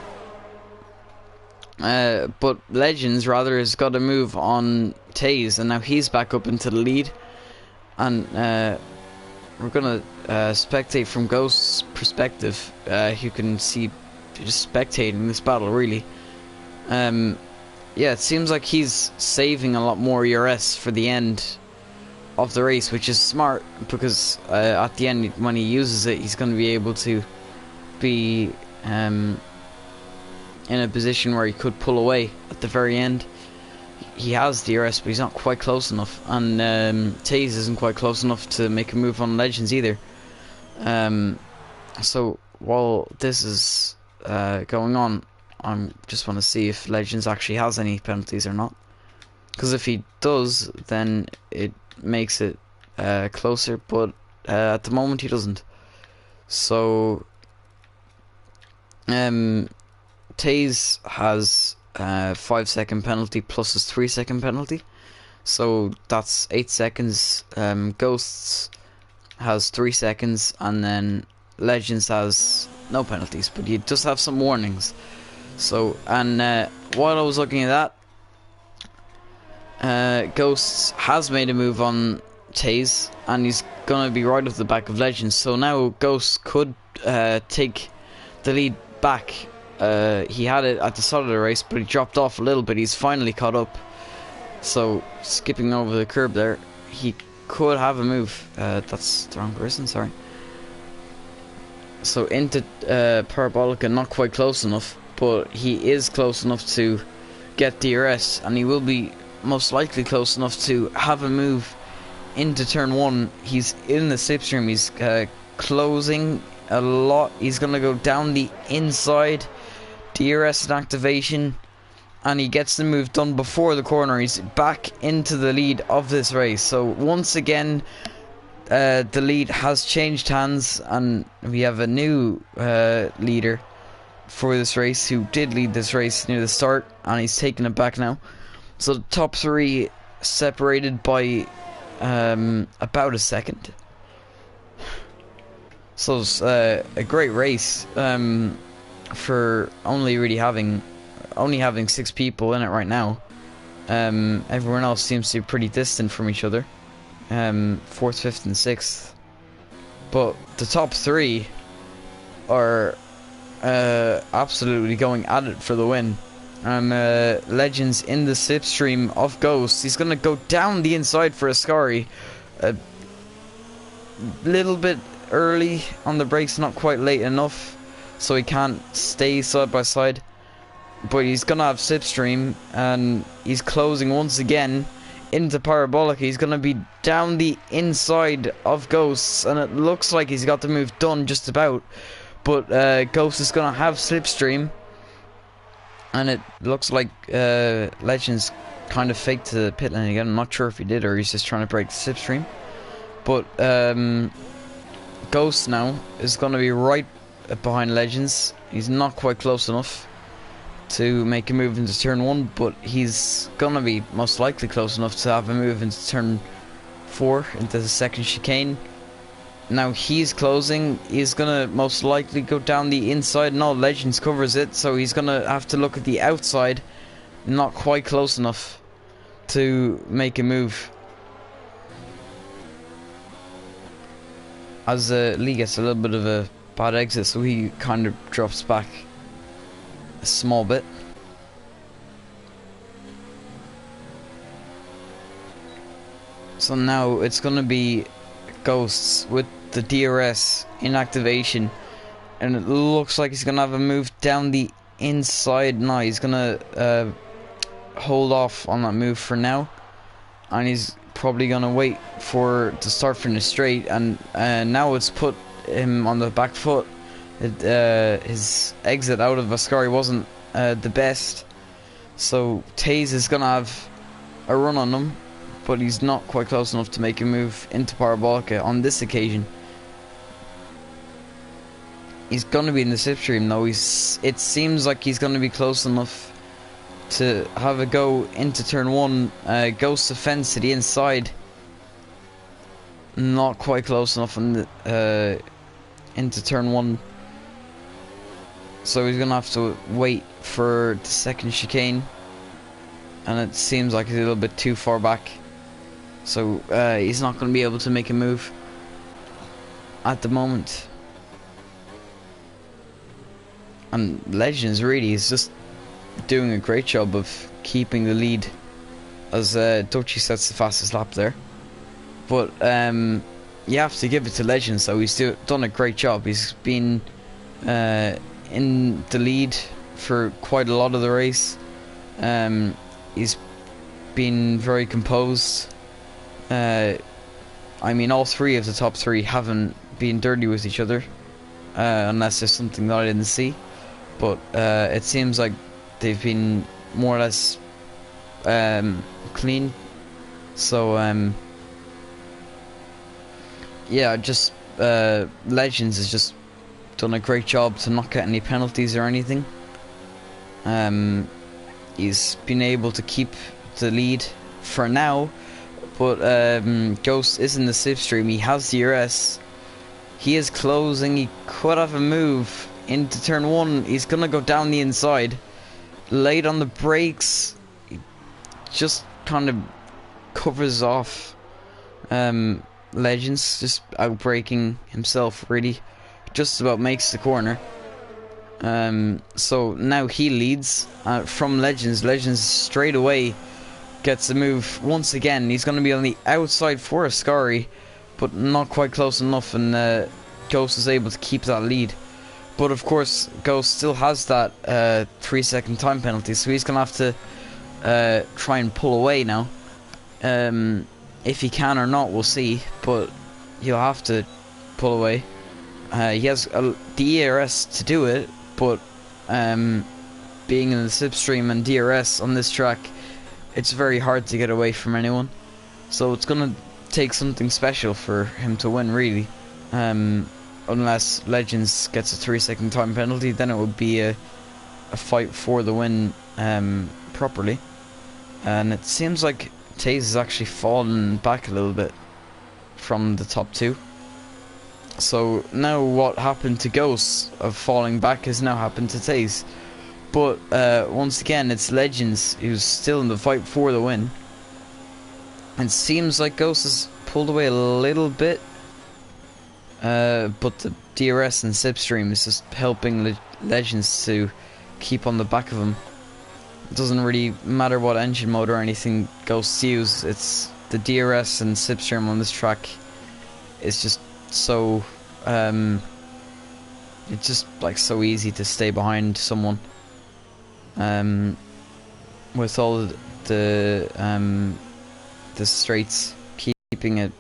but Legends rather has got a move on Taze, and now he's back up into the lead. And we're gonna spectate from Ghost's perspective. You can see just spectating this battle, really. Yeah, it seems like he's saving a lot more ERS for the end of the race, which is smart, because at the end, when he uses it, he's going to be able to be in a position where he could pull away at the very end. He has DRS, but he's not quite close enough, and Taze isn't quite close enough to make a move on Legends either. So while this is going on, I just want to see if Legends actually has any penalties or not, because if he does, then it makes it closer, but at the moment he doesn't. So Taze has 5-second penalty plus his 3-second penalty, so that's 8 seconds. Ghosts has 3 seconds, and then Legends has no penalties, but you just have some warnings. So, and while I was looking at that, Ghosts has made a move on Taze, and he's gonna be right off the back of Legends. So now Ghosts could take the lead back. He had it at the start of the race, but he dropped off a little bit. He's finally caught up. So skipping over the curb there, he could have a move. That's the wrong person, sorry. So into Parabolica, not quite close enough, but he is close enough to get DRS, and he will be most likely close enough to have a move into turn 1. He's in the slipstream, he's closing a lot. He's gonna go down the inside, DRS and activation, and he gets the move done before the corner. He's back into the lead of this race. So once again, the lead has changed hands, and we have a new leader for this race, who did lead this race near the start, and he's taking it back now. So the top 3 separated by about a second. So it's a great race for only having 6 people in it right now. Everyone else seems to be pretty distant from each other. 4th, 5th, and 6th. But the top 3 are absolutely going at it for the win. Legends in the slipstream of Ghost. He's gonna go down the inside for Ascari. A little bit early on the brakes, not quite late enough, so he can't stay side by side. But he's gonna have slipstream, and he's closing once again into Parabolic. He's gonna be down the inside of Ghosts, and it looks like he's got the move done just about. But Ghost is gonna have slipstream, and it looks like Legends kind of faked the pit lane again. I'm not sure if he did, or he's just trying to break the slipstream. But Ghost now is gonna be right behind Legends. He's not quite close enough to make a move into turn 1, but he's gonna be most likely close enough to have a move into turn 4, into the second chicane. Now he's closing. He's gonna most likely go down the inside. No, Legends covers it, so he's gonna have to look at the outside. Not quite close enough to make a move, as Lee gets a little bit of a bad exit, so he kind of drops back a small bit. So now it's gonna be Ghosts with the DRS in activation, and it looks like he's gonna have a move down the inside. No, he's gonna hold off on that move for now, and he's probably gonna wait for to start finish straight. And now it's put him on the back foot. His exit out of Ascari wasn't the best, So Taze is gonna have a run on him, but he's not quite close enough to make a move into Parabolica on this occasion. He's gonna be in the slipstream though. It seems like he's gonna be close enough to have a go into turn one. Ghost defense to the inside. Not quite close enough on the, into turn one. So he's gonna have to wait for the second chicane. And it seems like he's a little bit too far back. So he's not gonna be able to make a move at the moment. And Legends really is just doing a great job of keeping the lead as Dutchy sets the fastest lap there. But you have to give it to Legends though, he's done a great job. He's been in the lead for quite a lot of the race. He's been very composed. I mean, all three of the top three haven't been dirty with each other, unless there's something that I didn't see. But it seems like they've been more or less clean. So yeah, just Legends has just done a great job to not get any penalties or anything. He's been able to keep the lead for now, but Ghost is in the slipstream. He has DRS. He is closing. He could have a move into turn one. He's gonna go down the inside. Late on the brakes. He just kind of covers off Legends, just outbraking himself really. Just about makes the corner. So now he leads from Legends. Legends straight away gets the move once again. He's going to be on the outside for Ascari, but not quite close enough, and Ghost is able to keep that lead. But of course, Ghost still has that 3-second time penalty, so he's going to have to try and pull away now. If he can or not, we'll see, but he'll have to pull away. He has the ERS to do it, but being in the slipstream and DRS on this track, it's very hard to get away from anyone. So it's gonna take something special for him to win, really. Unless Legends gets a 3-second time penalty, then it would be a fight for the win properly. And it seems like Taze has actually fallen back a little bit from the top two. So now what happened to Ghost of falling back has now happened to Taze. But once again, it's Legends who's still in the fight for the win. It seems like Ghost has pulled away a little bit, but the DRS and slipstream is just helping Legends to keep on the back of him. It doesn't really matter what engine mode or anything Ghost uses. It's the DRS and slipstream on this track is just so it's just like so easy to stay behind someone with all the straights keeping a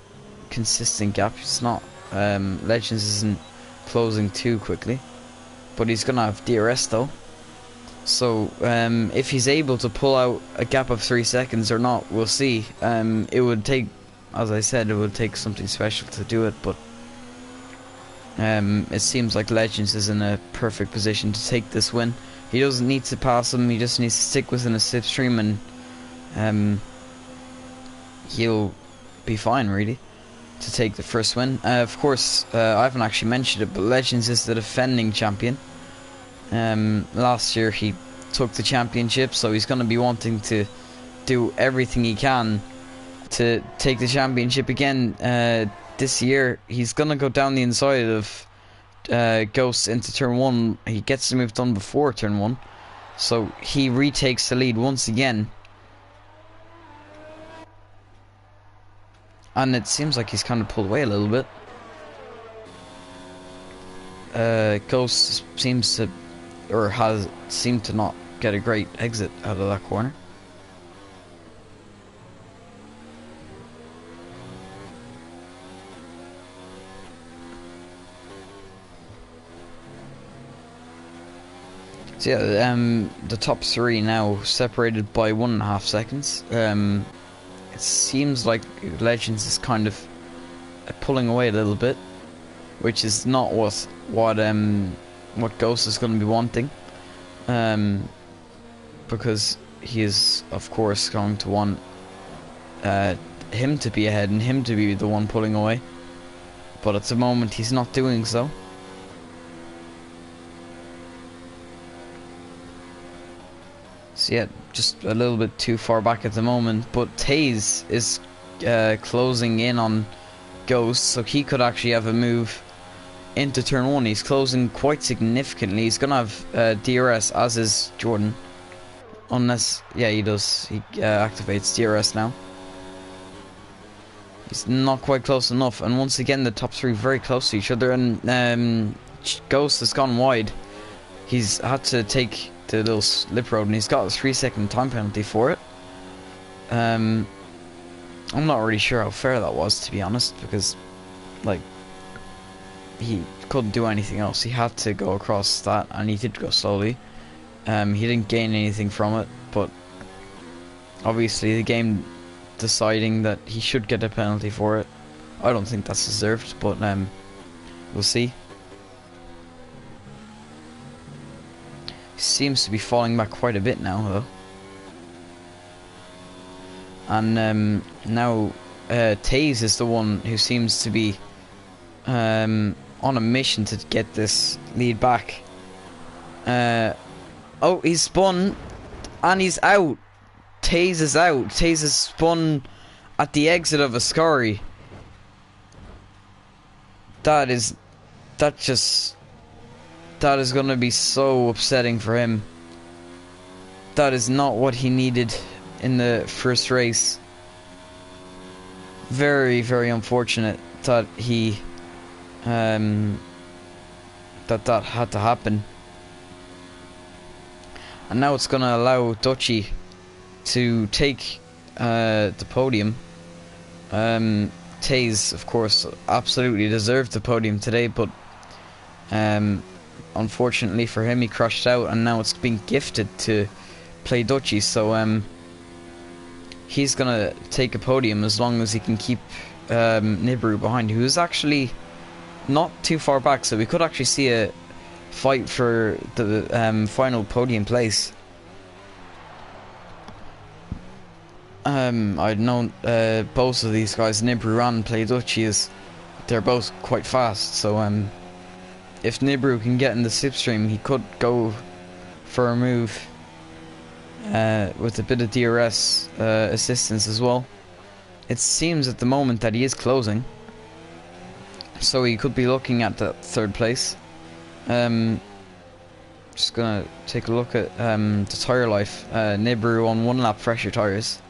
consistent gap. It's not Legends isn't closing too quickly, but he's gonna have DRS though, so if he's able to pull out a gap of 3 seconds or not, we'll see. It would take, as I said, it would take something special to do it, but it seems like Legends is in a perfect position to take this win. He doesn't need to pass him, he just needs to stick within a slipstream, and he'll be fine really to take the first win. Of course, I haven't actually mentioned it, but Legends is the defending champion. Last year he took the championship, so he's going to be wanting to do everything he can to take the championship again. This year he's gonna go down the inside of Ghost into turn one. He gets the move done before turn one, so he retakes the lead once again. And it seems like he's kind of pulled away a little bit. Ghost seems to, or has seemed to not get a great exit out of that corner. So So yeah, the top three now separated by 1.5 seconds. It seems like Legends is kind of pulling away a little bit, which is not what Ghost is going to be wanting, because he is of course going to want him to be ahead and him to be the one pulling away, but at the moment he's not doing so. So yeah, just a little bit too far back at the moment, but Taze is closing in on Ghost, so he could actually have a move into turn 1. He's closing quite significantly. He's gonna have DRS, as is Jordan, unless, yeah, he does, he activates DRS now. He's not quite close enough, and once again the top three very close to each other, and Ghost has gone wide. He's had to take the little slip road, and he's got a 3-second time penalty for it. I'm not really sure how fair that was, to be honest, because, like, he couldn't do anything else. He had to go across that, and he did go slowly. He didn't gain anything from it, but obviously the game deciding that he should get a penalty for it. I don't think that's deserved, but we'll see. He seems to be falling back quite a bit now, though. And now Taze is the one who seems to be on a mission to get this lead back. Oh, he's spun and he's out. Taze is out. Taze is spun at the exit of Ascari. That is gonna be so upsetting for him. That is not what he needed in the first race. Very, very unfortunate that he that had to happen. And now it's gonna allow Duchy to take the podium. Taze, of course, absolutely deserved the podium today, but unfortunately for him, he crashed out, and now it's been gifted to play Duchy. So he's gonna take a podium as long as he can keep Nibiru behind, who is actually not too far back. So we could actually see a fight for the final podium place. I'd known both of these guys, Nibiru and Play Duchy, is they're both quite fast. So if Nibiru can get in the slipstream, he could go for a move with a bit of DRS assistance as well. It seems at the moment that he is closing, so he could be looking at that third place. Just gonna take a look at the tyre life. Nibiru on 1 lap fresher tyres,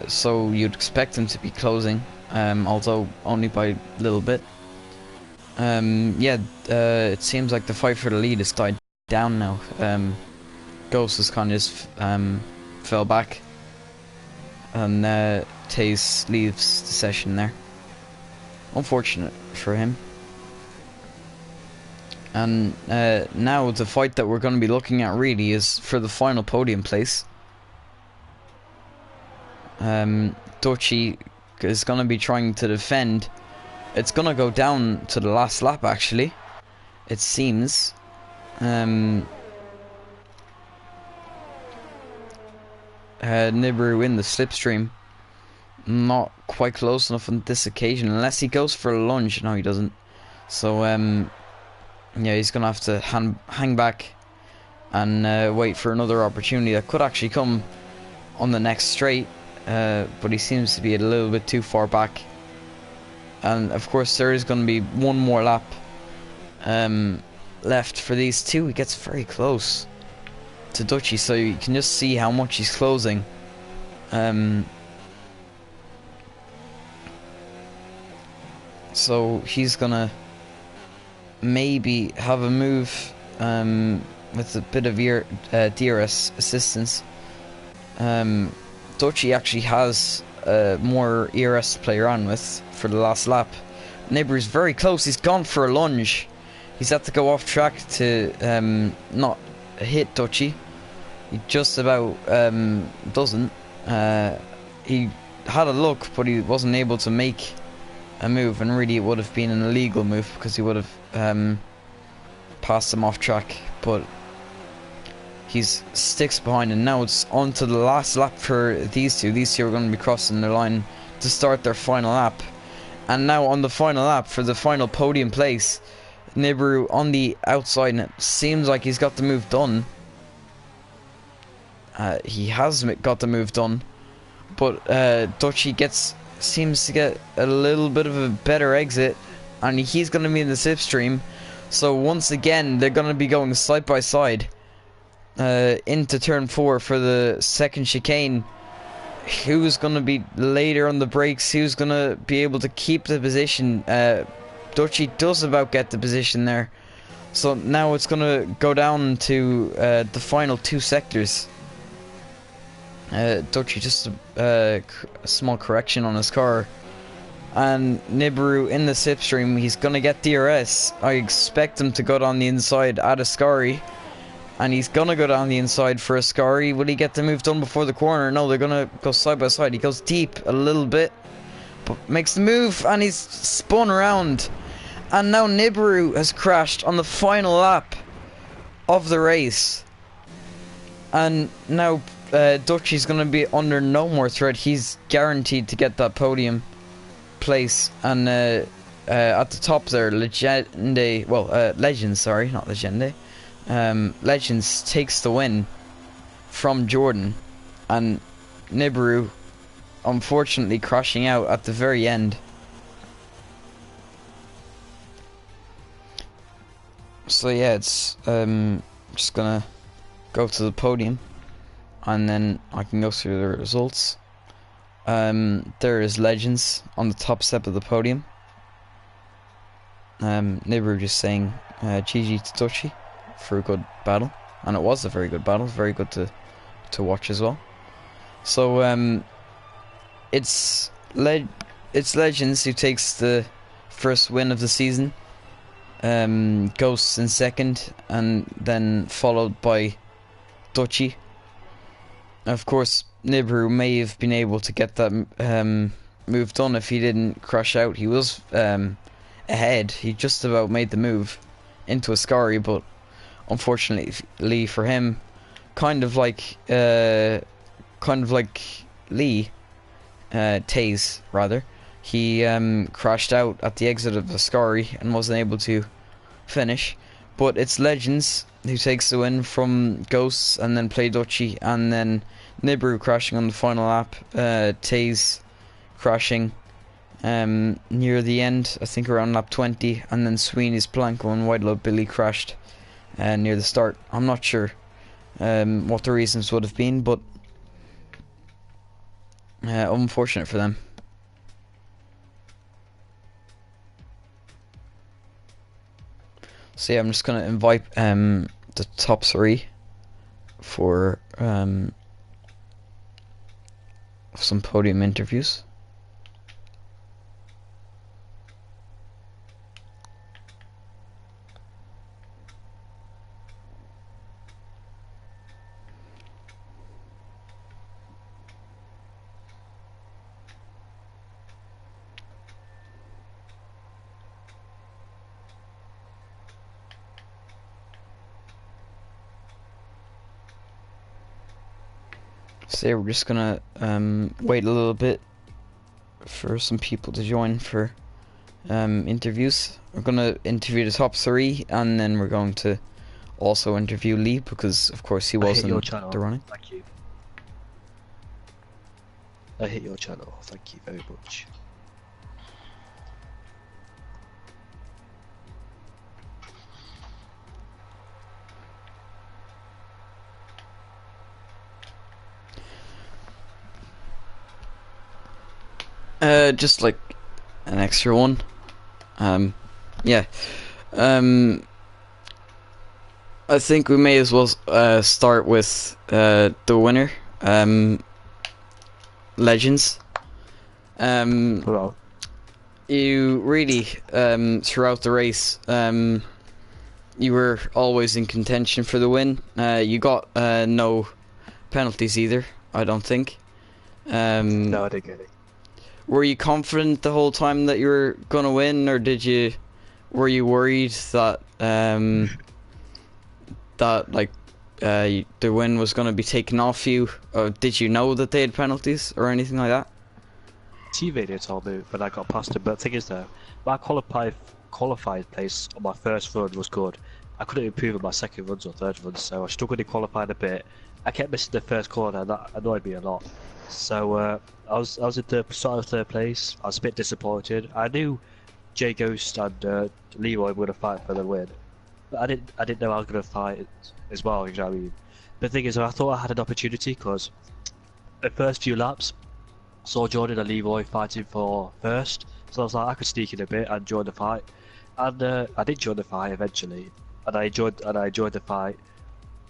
so you'd expect him to be closing, although only by a little bit. Yeah, it seems like the fight for the lead has died down now. Ghost has kind of just fell back, and Taze leaves the session there. Unfortunate for him. And now the fight that we're going to be looking at really is for the final podium place. Duchy is going to be trying to defend. It's going to go down to the last lap, actually, it seems. Nibiru in the slipstream. Not quite close enough on this occasion, unless he goes for a lunge. No, he doesn't. So, yeah, he's going to have to hang back and wait for another opportunity that could actually come on the next straight. But he seems to be a little bit too far back. And, of course, there is going to be one more lap left for these two. He gets very close to Duchy, so you can just see how much he's closing. So he's gonna maybe have a move with a bit of DRS assistance. Duchy actually has more ERS to play around with for the last lap. Nibiru's very close. He's gone for a lunge. He's had to go off track to not hit Dutchy. He just about doesn't. He had a look, but he wasn't able to make a move, and really it would have been an illegal move because he would have passed him off track. But he's sticks behind, and now it's on to the last lap for these two. These two are going to be crossing the line to start their final lap. And now on the final lap for the final podium place, Nibiru on the outside, and it seems like he's got the move done. He has got the move done, but Dutchy seems to get a little bit of a better exit, and he's going to be in the slipstream. So once again, they're going to be going side by side into turn 4 for the second chicane. Who's going to be later on the brakes? Who's going to be able to keep the position? Dutchy does about get the position there. So now it's going to go down to the final 2 sectors. Dutchy just a small correction on his car. And Nibiru in the slipstream, he's going to get DRS. I expect him to go down the inside at Ascari. And he's going to go down the inside for Ascari. Will he get the move done before the corner? No, they're going to go side by side. He goes deep a little bit, but makes the move, and he's spun around. And now Nibiru has crashed on the final lap of the race. And now Dutchy's going to be under no more threat. He's guaranteed to get that podium place. And at the top there, Legends, sorry, not Legende. Legends takes the win from Jordan, and Nibiru unfortunately crashing out at the very end. So yeah, it's just gonna go to the podium, and then I can go through the results. There is Legends on the top step of the podium. Nibiru just saying GG to Dutchy for a good battle, and it was a very good battle, very good to watch as well. So it's Legends who takes the first win of the season. Ghosts in second, and then followed by Dutchy. Of course, Nibiru may have been able to get that move done if he didn't crash out. He was ahead. He just about made the move into Ascari, but unfortunately for him, kind of like Lee, Taze rather, he crashed out at the exit of Ascari and wasn't able to finish. But it's Legends who takes the win from Ghosts, and then Play Dutchy, and then Nibiru crashing on the final lap, Taze crashing near the end, I think around lap 20, and then Sweeney's Blanco and Whitelow Billy crashed near the start. I'm not sure what the reasons would have been, but unfortunate for them. So yeah, I'm just going to invite the top 3 for some podium interviews. So yeah, we're just gonna wait a little bit for some people to join for interviews. We're gonna interview the top 3, and then we're going to also interview Lee, because of course he wasn't the running. Thank you. I hit your channel. Thank you very much. Just like an extra one. Yeah. I think we may as well start with the winner. Legends. Hello. You really throughout the race you were always in contention for the win. You got no penalties either, I don't think. No, I didn't get it. Were you confident the whole time that you were gonna win, or were you worried that the win was gonna be taken off you? Or did you know that they had penalties or anything like that? TV told me when I got past him, but the thing is though, my qualified place on my first run was good. I couldn't improve on my second runs or third runs, so I struggled in qualifying a bit. I kept missing the first corner, and that annoyed me a lot. So I was at the start of third place. I was a bit disappointed. I knew Jay Ghost and Leroy were gonna fight for the win, but I didn't know I was gonna fight as well. You know what I mean? The thing is, I thought I had an opportunity because the first few laps saw Jordan and Leroy fighting for first, so I was like, I could sneak in a bit and join the fight, and I did join the fight eventually, and I enjoyed the fight.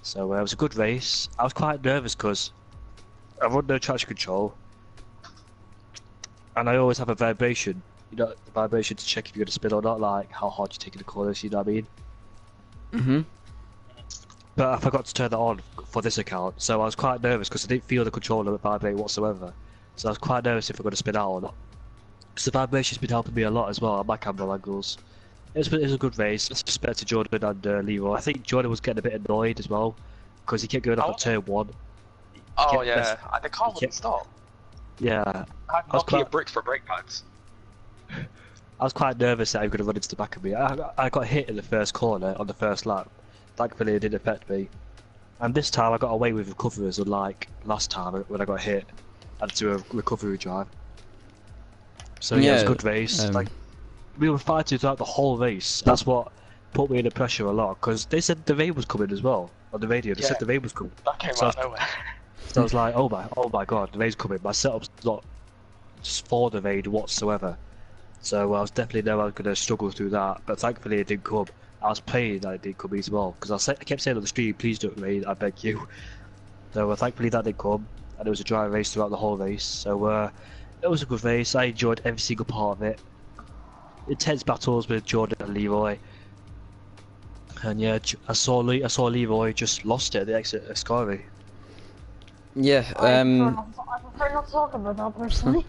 So it was a good race. I was quite nervous because I run no traction control, and I always have a vibration. You know, the vibration to check if you're gonna spin or not, like how hard you're taking the corners. You know what I mean? Mhm. But I forgot to turn that on for this account, so I was quite nervous because I didn't feel the controller vibrate whatsoever. So I was quite nervous if I'm going to spin out or not. Because the vibration's been helping me a lot as well on my camera angles. It was a good race. Respect to Jordan and Leroy. I think Jordan was getting a bit annoyed as well because he kept going up at turn 1. Oh yeah, the car wouldn't stop. Yeah. I had Nokia bricks for brake pads. I was quite nervous that he was going to run into the back of me. I got hit in the first corner on the first lap. Thankfully it didn't affect me. And this time I got away with recoveries, unlike last time when I got hit. I had to do a recovery drive. So yeah, it was a good race. Like, we were fighting throughout the whole race. That's what put me under pressure a lot, because they said the rain was coming as well on the radio. They said the rain was coming. That came out of nowhere. So I was like, oh my god, the rain's coming. My setup's not just for the rain whatsoever. So I was definitely know I was going to struggle through that, but thankfully it didn't come. I was praying that it didn't come as well, because I kept saying on the stream, please don't rain, I beg you. So thankfully that didn't come, and it was a dry race throughout the whole race. So it was a good race. I enjoyed every single part of it. Intense battles with Jordan and Leroy. And yeah, I saw Leroy just lost it at the exit of Scary. Yeah, I prefer not to talk about that personally.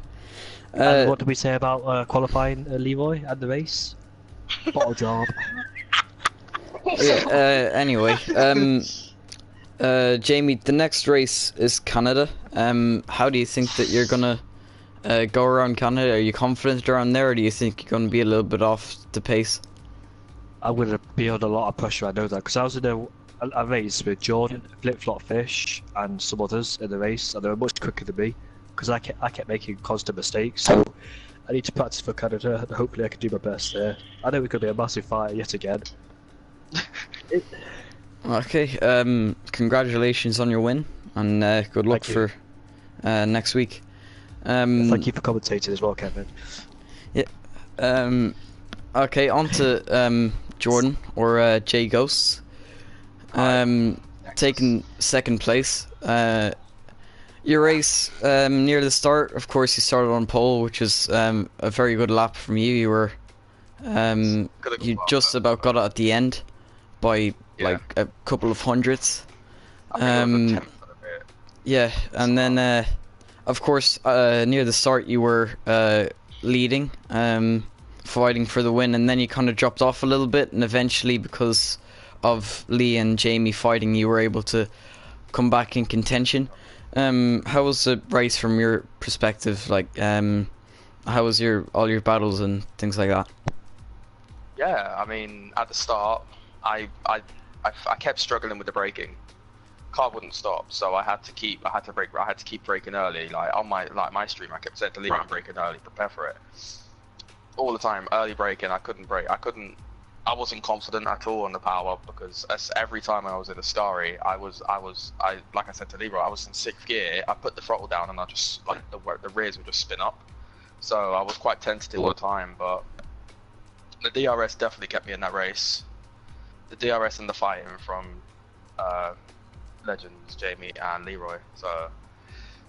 And what did we say about qualifying Leroy and the race? Bottle job. Yeah, anyway, Jamie, the next race is Canada. How do you think that you're gonna go around Canada? Are you confident around there, or do you think you're gonna be a little bit off the pace? I'm gonna be under a lot of pressure, I know that, because I was in a race with Jordan, Flip Flop Fish, and some others in the race, and they were much quicker than me, because I kept making constant mistakes. So I need to practice for Canada, and hopefully I can do my best there. I know it could be a massive fight yet again. Okay, congratulations on your win, and good luck for next week. Thank you for commentating as well, Kevin. Yeah. Okay, on to Jordan, or Jay Ghosts. Taking second place. Your race near the start, of course, you started on pole, which was a very good lap from you. You were you just about got it at the end by like a couple of hundredths. Yeah, and then of course near the start you were leading, fighting for the win, and then you kind of dropped off a little bit, and eventually, because of Lee and Jamie fighting, you were able to come back in contention. How was the race from your perspective? Like, how was all your battles and things like that? Yeah, I mean, at the start, I kept struggling with the braking. Car wouldn't stop, so I had to keep braking early. Like on my stream, I kept saying to Lee, I'm braking early, prepare for it. All the time, early braking. I couldn't brake. I wasn't confident at all on the power, because every time I was in a starry, I like I said to Leroy, I was in 6th gear. I put the throttle down and I just like the rears would just spin up. So I was quite tentative all the time, but the DRS definitely kept me in that race. The DRS and the fighting from legends Jamie and Leroy. So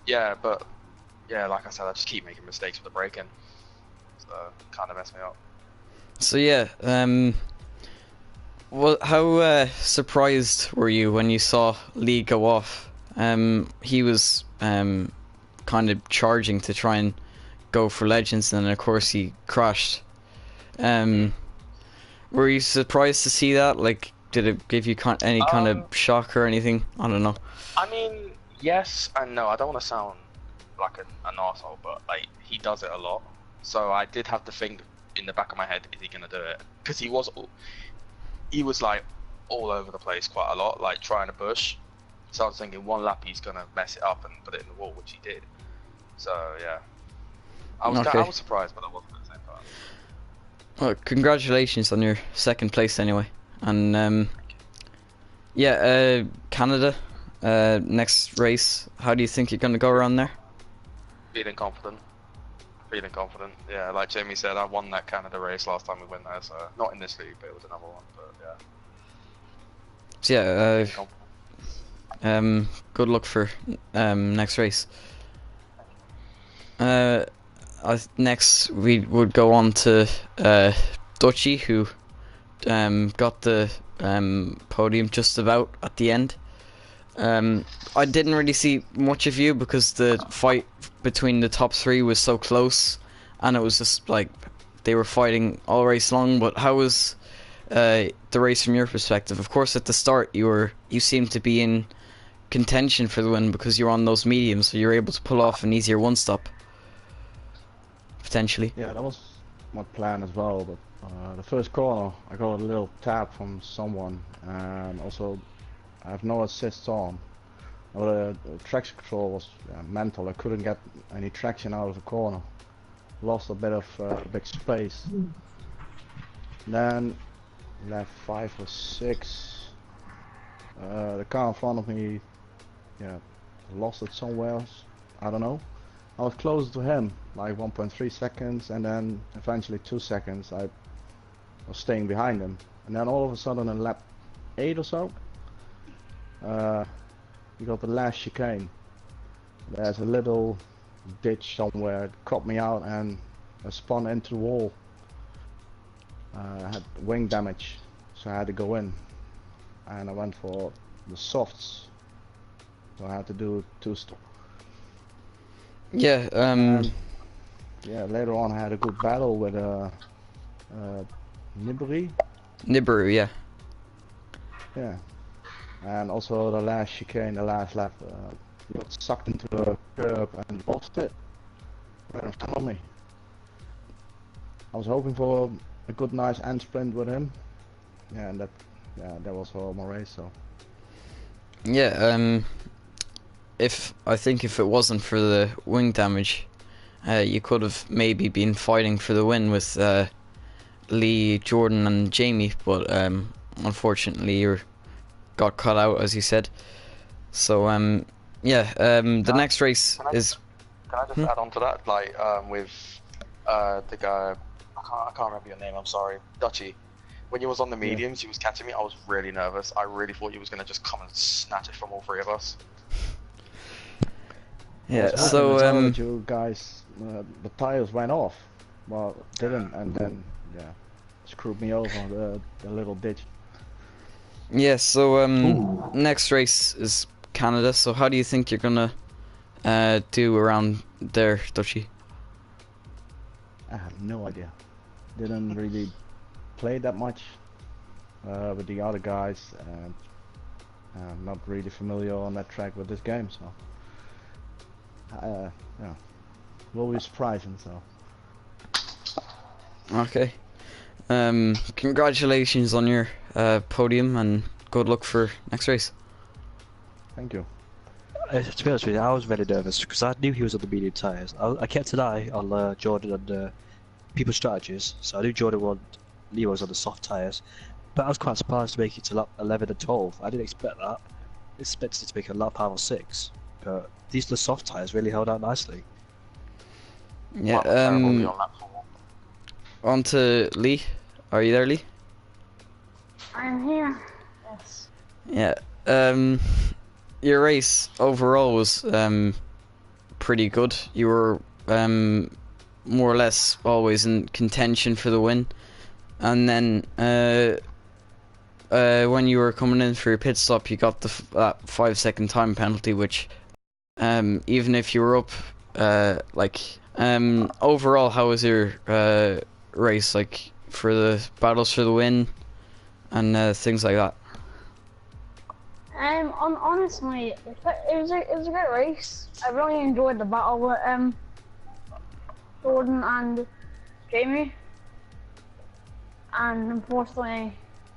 yeah, but yeah, like I said, I just keep making mistakes with the braking. So it kind of messed me up. So yeah, Well, how surprised were you when you saw Lee go off? He was kind of charging to try and go for Legends, and of course he crashed. Um, were you surprised to see that? Like, did it give you any kind of Um, shock or anything? I don't know. I mean, yes and no. I don't want to sound like an arsehole, but like he does it a lot. So I did have to think in the back of my head, is he gonna do it? Because he was like all over the place quite a lot, like trying to push. So I was thinking one lap he's gonna mess it up and put it in the wall, which he did. So yeah, I Okay. was surprised, but I wasn't at the same time. Well, congratulations on your second place anyway. And yeah, Canada, next race. How do you think you're gonna go around there? Feeling confident. Feeling confident. Yeah, like Jamie said, I won that Canada race last time we went there, so not in this league, but it was another one. But yeah, So yeah, feeling confident. good luck for next race. Uh, next we would go on to Dutchy, who got the podium just about at the end. I didn't really see much of you because the fight between the top three was so close, and it was just like they were fighting all race long. But how was the race from your perspective? Of course, at the start you seemed to be in contention for the win because you're on those mediums, so you're able to pull off an easier one stop potentially. Yeah, that was my plan as well. But the first corner, I got a little tap from someone, and also I have no assists on. The traction control was mental. I couldn't get any traction out of the corner. Lost a bit of big space. Then left 5 or 6. The car in front of me, yeah, lost it somewhere else. I don't know. I was closer to him, like 1.3 seconds, and then eventually 2 seconds. I was staying behind him, and then all of a sudden, in lap 8 or so, we got the last chicane. There's a little ditch somewhere. It caught me out, and I spun into the wall. I had wing damage, so I had to go in, and I went for the softs. So I had to do 2 stop. Yeah. Yeah, later on I had a good battle with Nibri. Nibiru. Yeah. Yeah, and also the last chicane, the last lap, got sucked into the curb and lost it right in front of me. I was hoping for a good, nice end sprint with him. Yeah, and that was all my race. So Yeah. I think if it wasn't for the wing damage, you could have maybe been fighting for the win with Lee, Jordan, and Jamie, but unfortunately you got cut out, as you said. So yeah, the next race is. Can I just add on to that, like with the guy, I can't remember your name. I'm sorry, Dutchy. When you was on the mediums, you was catching me. I was really nervous. I really thought you was gonna just come and snatch it from all three of us. Yeah. so So you guys, the tires went off. Well, didn't, and then yeah, screwed me over the little ditch. yeah. So Ooh. next race is Canada. So how do you think you're gonna do around there, Dutchy? I have no idea. Didn't really play that much with the other guys, and I'm not really familiar on that track with this game, so yeah, will be surprising. So Okay. Congratulations on your podium and good luck for next race. thank you. To be honest with you, I was very nervous because I knew he was on the medium tyres. I kept an eye on Jordan and people's strategies, so I knew Lee was on the soft tyres. But I was quite surprised to make it to lap 11 and 12. I didn't expect that. I expected it to make a lap 5 or 6. But these the soft tyres really held out nicely. Yeah. Terribly on lap 4. On to Lee. Are you there, Lee? I'm here. Yes. Yeah. Your race overall was pretty good. You were more or less always in contention for the win, and then when you were coming in for your pit stop, you got the 5 second time penalty, which even if you were up, overall, how was your race, like for the battles for the win and things like that? Honestly, it was a great race. I really enjoyed the battle with Jordan and Jamie, and unfortunately,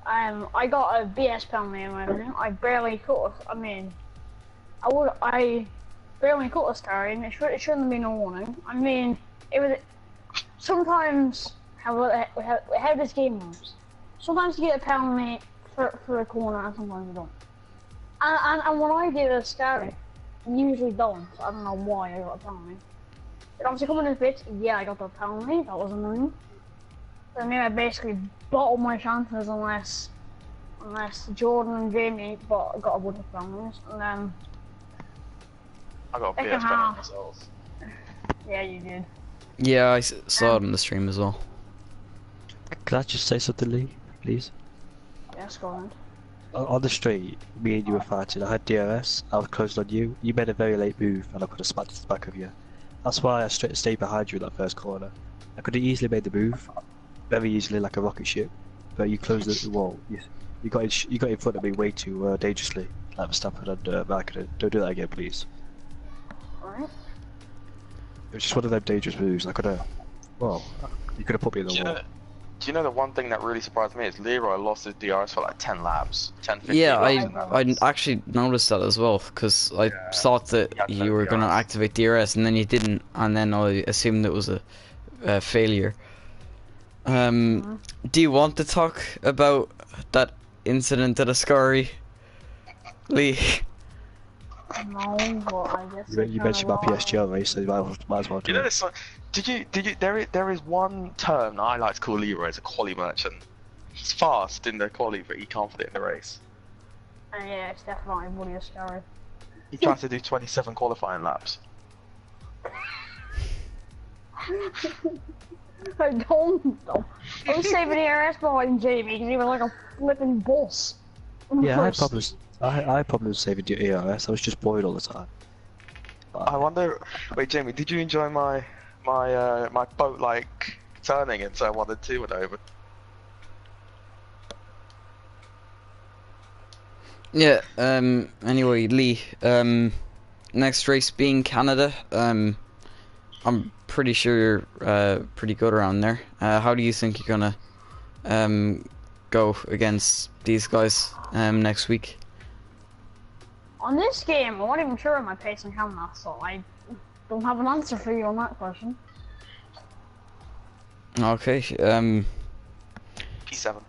I got a BS penalty and everything. I barely cut. I barely cut a scar, and it shouldn't have been a warning. I mean, it was sometimes how this game moves. Sometimes you get a penalty for a corner, and sometimes you don't. And when I get a scar, you usually don't. So I don't know why I got a penalty. But obviously coming in the pits, yeah, I got the penalty. That was annoying. So I mean, I basically bottled my chances unless Jordan and Jamie got a bunch of penalties, and then I got a second BS half. penalty myself. Yeah, you did. Yeah, I saw it on the stream as well. Can I just say something, Lee, please? Yes, go on. On the straight, me and you were fighting. I had DRS. I was close on you. You made a very late move, and I could have smacked the back of you. That's why I stayed behind you in that first corner. I could have easily made the move, very easily, like a rocket ship. But you closed the wall. You got in front of me way too dangerously, like Verstappen and Raikkonen. Don't do that again, please. Alright. It was just one of them dangerous moves. I could have. Well, you could have put me in the wall. Do you know the one thing that really surprised me is Leroy lost his DRS for like 10 laps, 10, 15 Yeah, laps in that I race. actually noticed that as well, because I thought that Yeah, you were going to DRS. activate DRS and then you didn't, and then I assumed it was a failure. Do you want to talk about that incident at Ascari, Lee? No, but I guess You mentioned my PSGL race, so you might as well do You know it. this one? There is one term that I like to call Leroy as a quali merchant. He's fast in the quali, but he can't put it in the race. Yeah, it's definitely really a scary. He tries to do 27 qualifying laps. I don't know. I was saving the RS behind Jamie because he was like a flipping boss. Yeah, I had problems. I had problems saving the ERS. I was just bored all the time. I wonder. Wait, Jamie, did you enjoy my boat-like turning in turn 1 and 2 and over? Yeah, anyway, Lee, next race being Canada, I'm pretty sure you're pretty good around there. How do you think you're gonna go against these guys next week? On this game, I'm not even sure of my pace and camera, so I don't have an answer for you on that question. Okay, P7.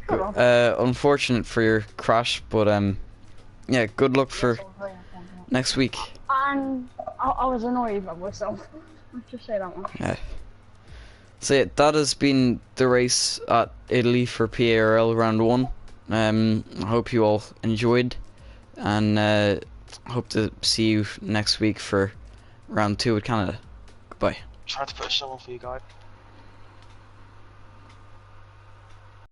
unfortunate for your crash, but yeah, good luck for next week. And I was annoyed by myself. Let's just say that one. Yeah. So yeah, that has been the race at Italy for PARL round 1. I hope you all enjoyed, and hope to see you next week for round 2 with Canada. Goodbye. Trying to put a show on for you guys.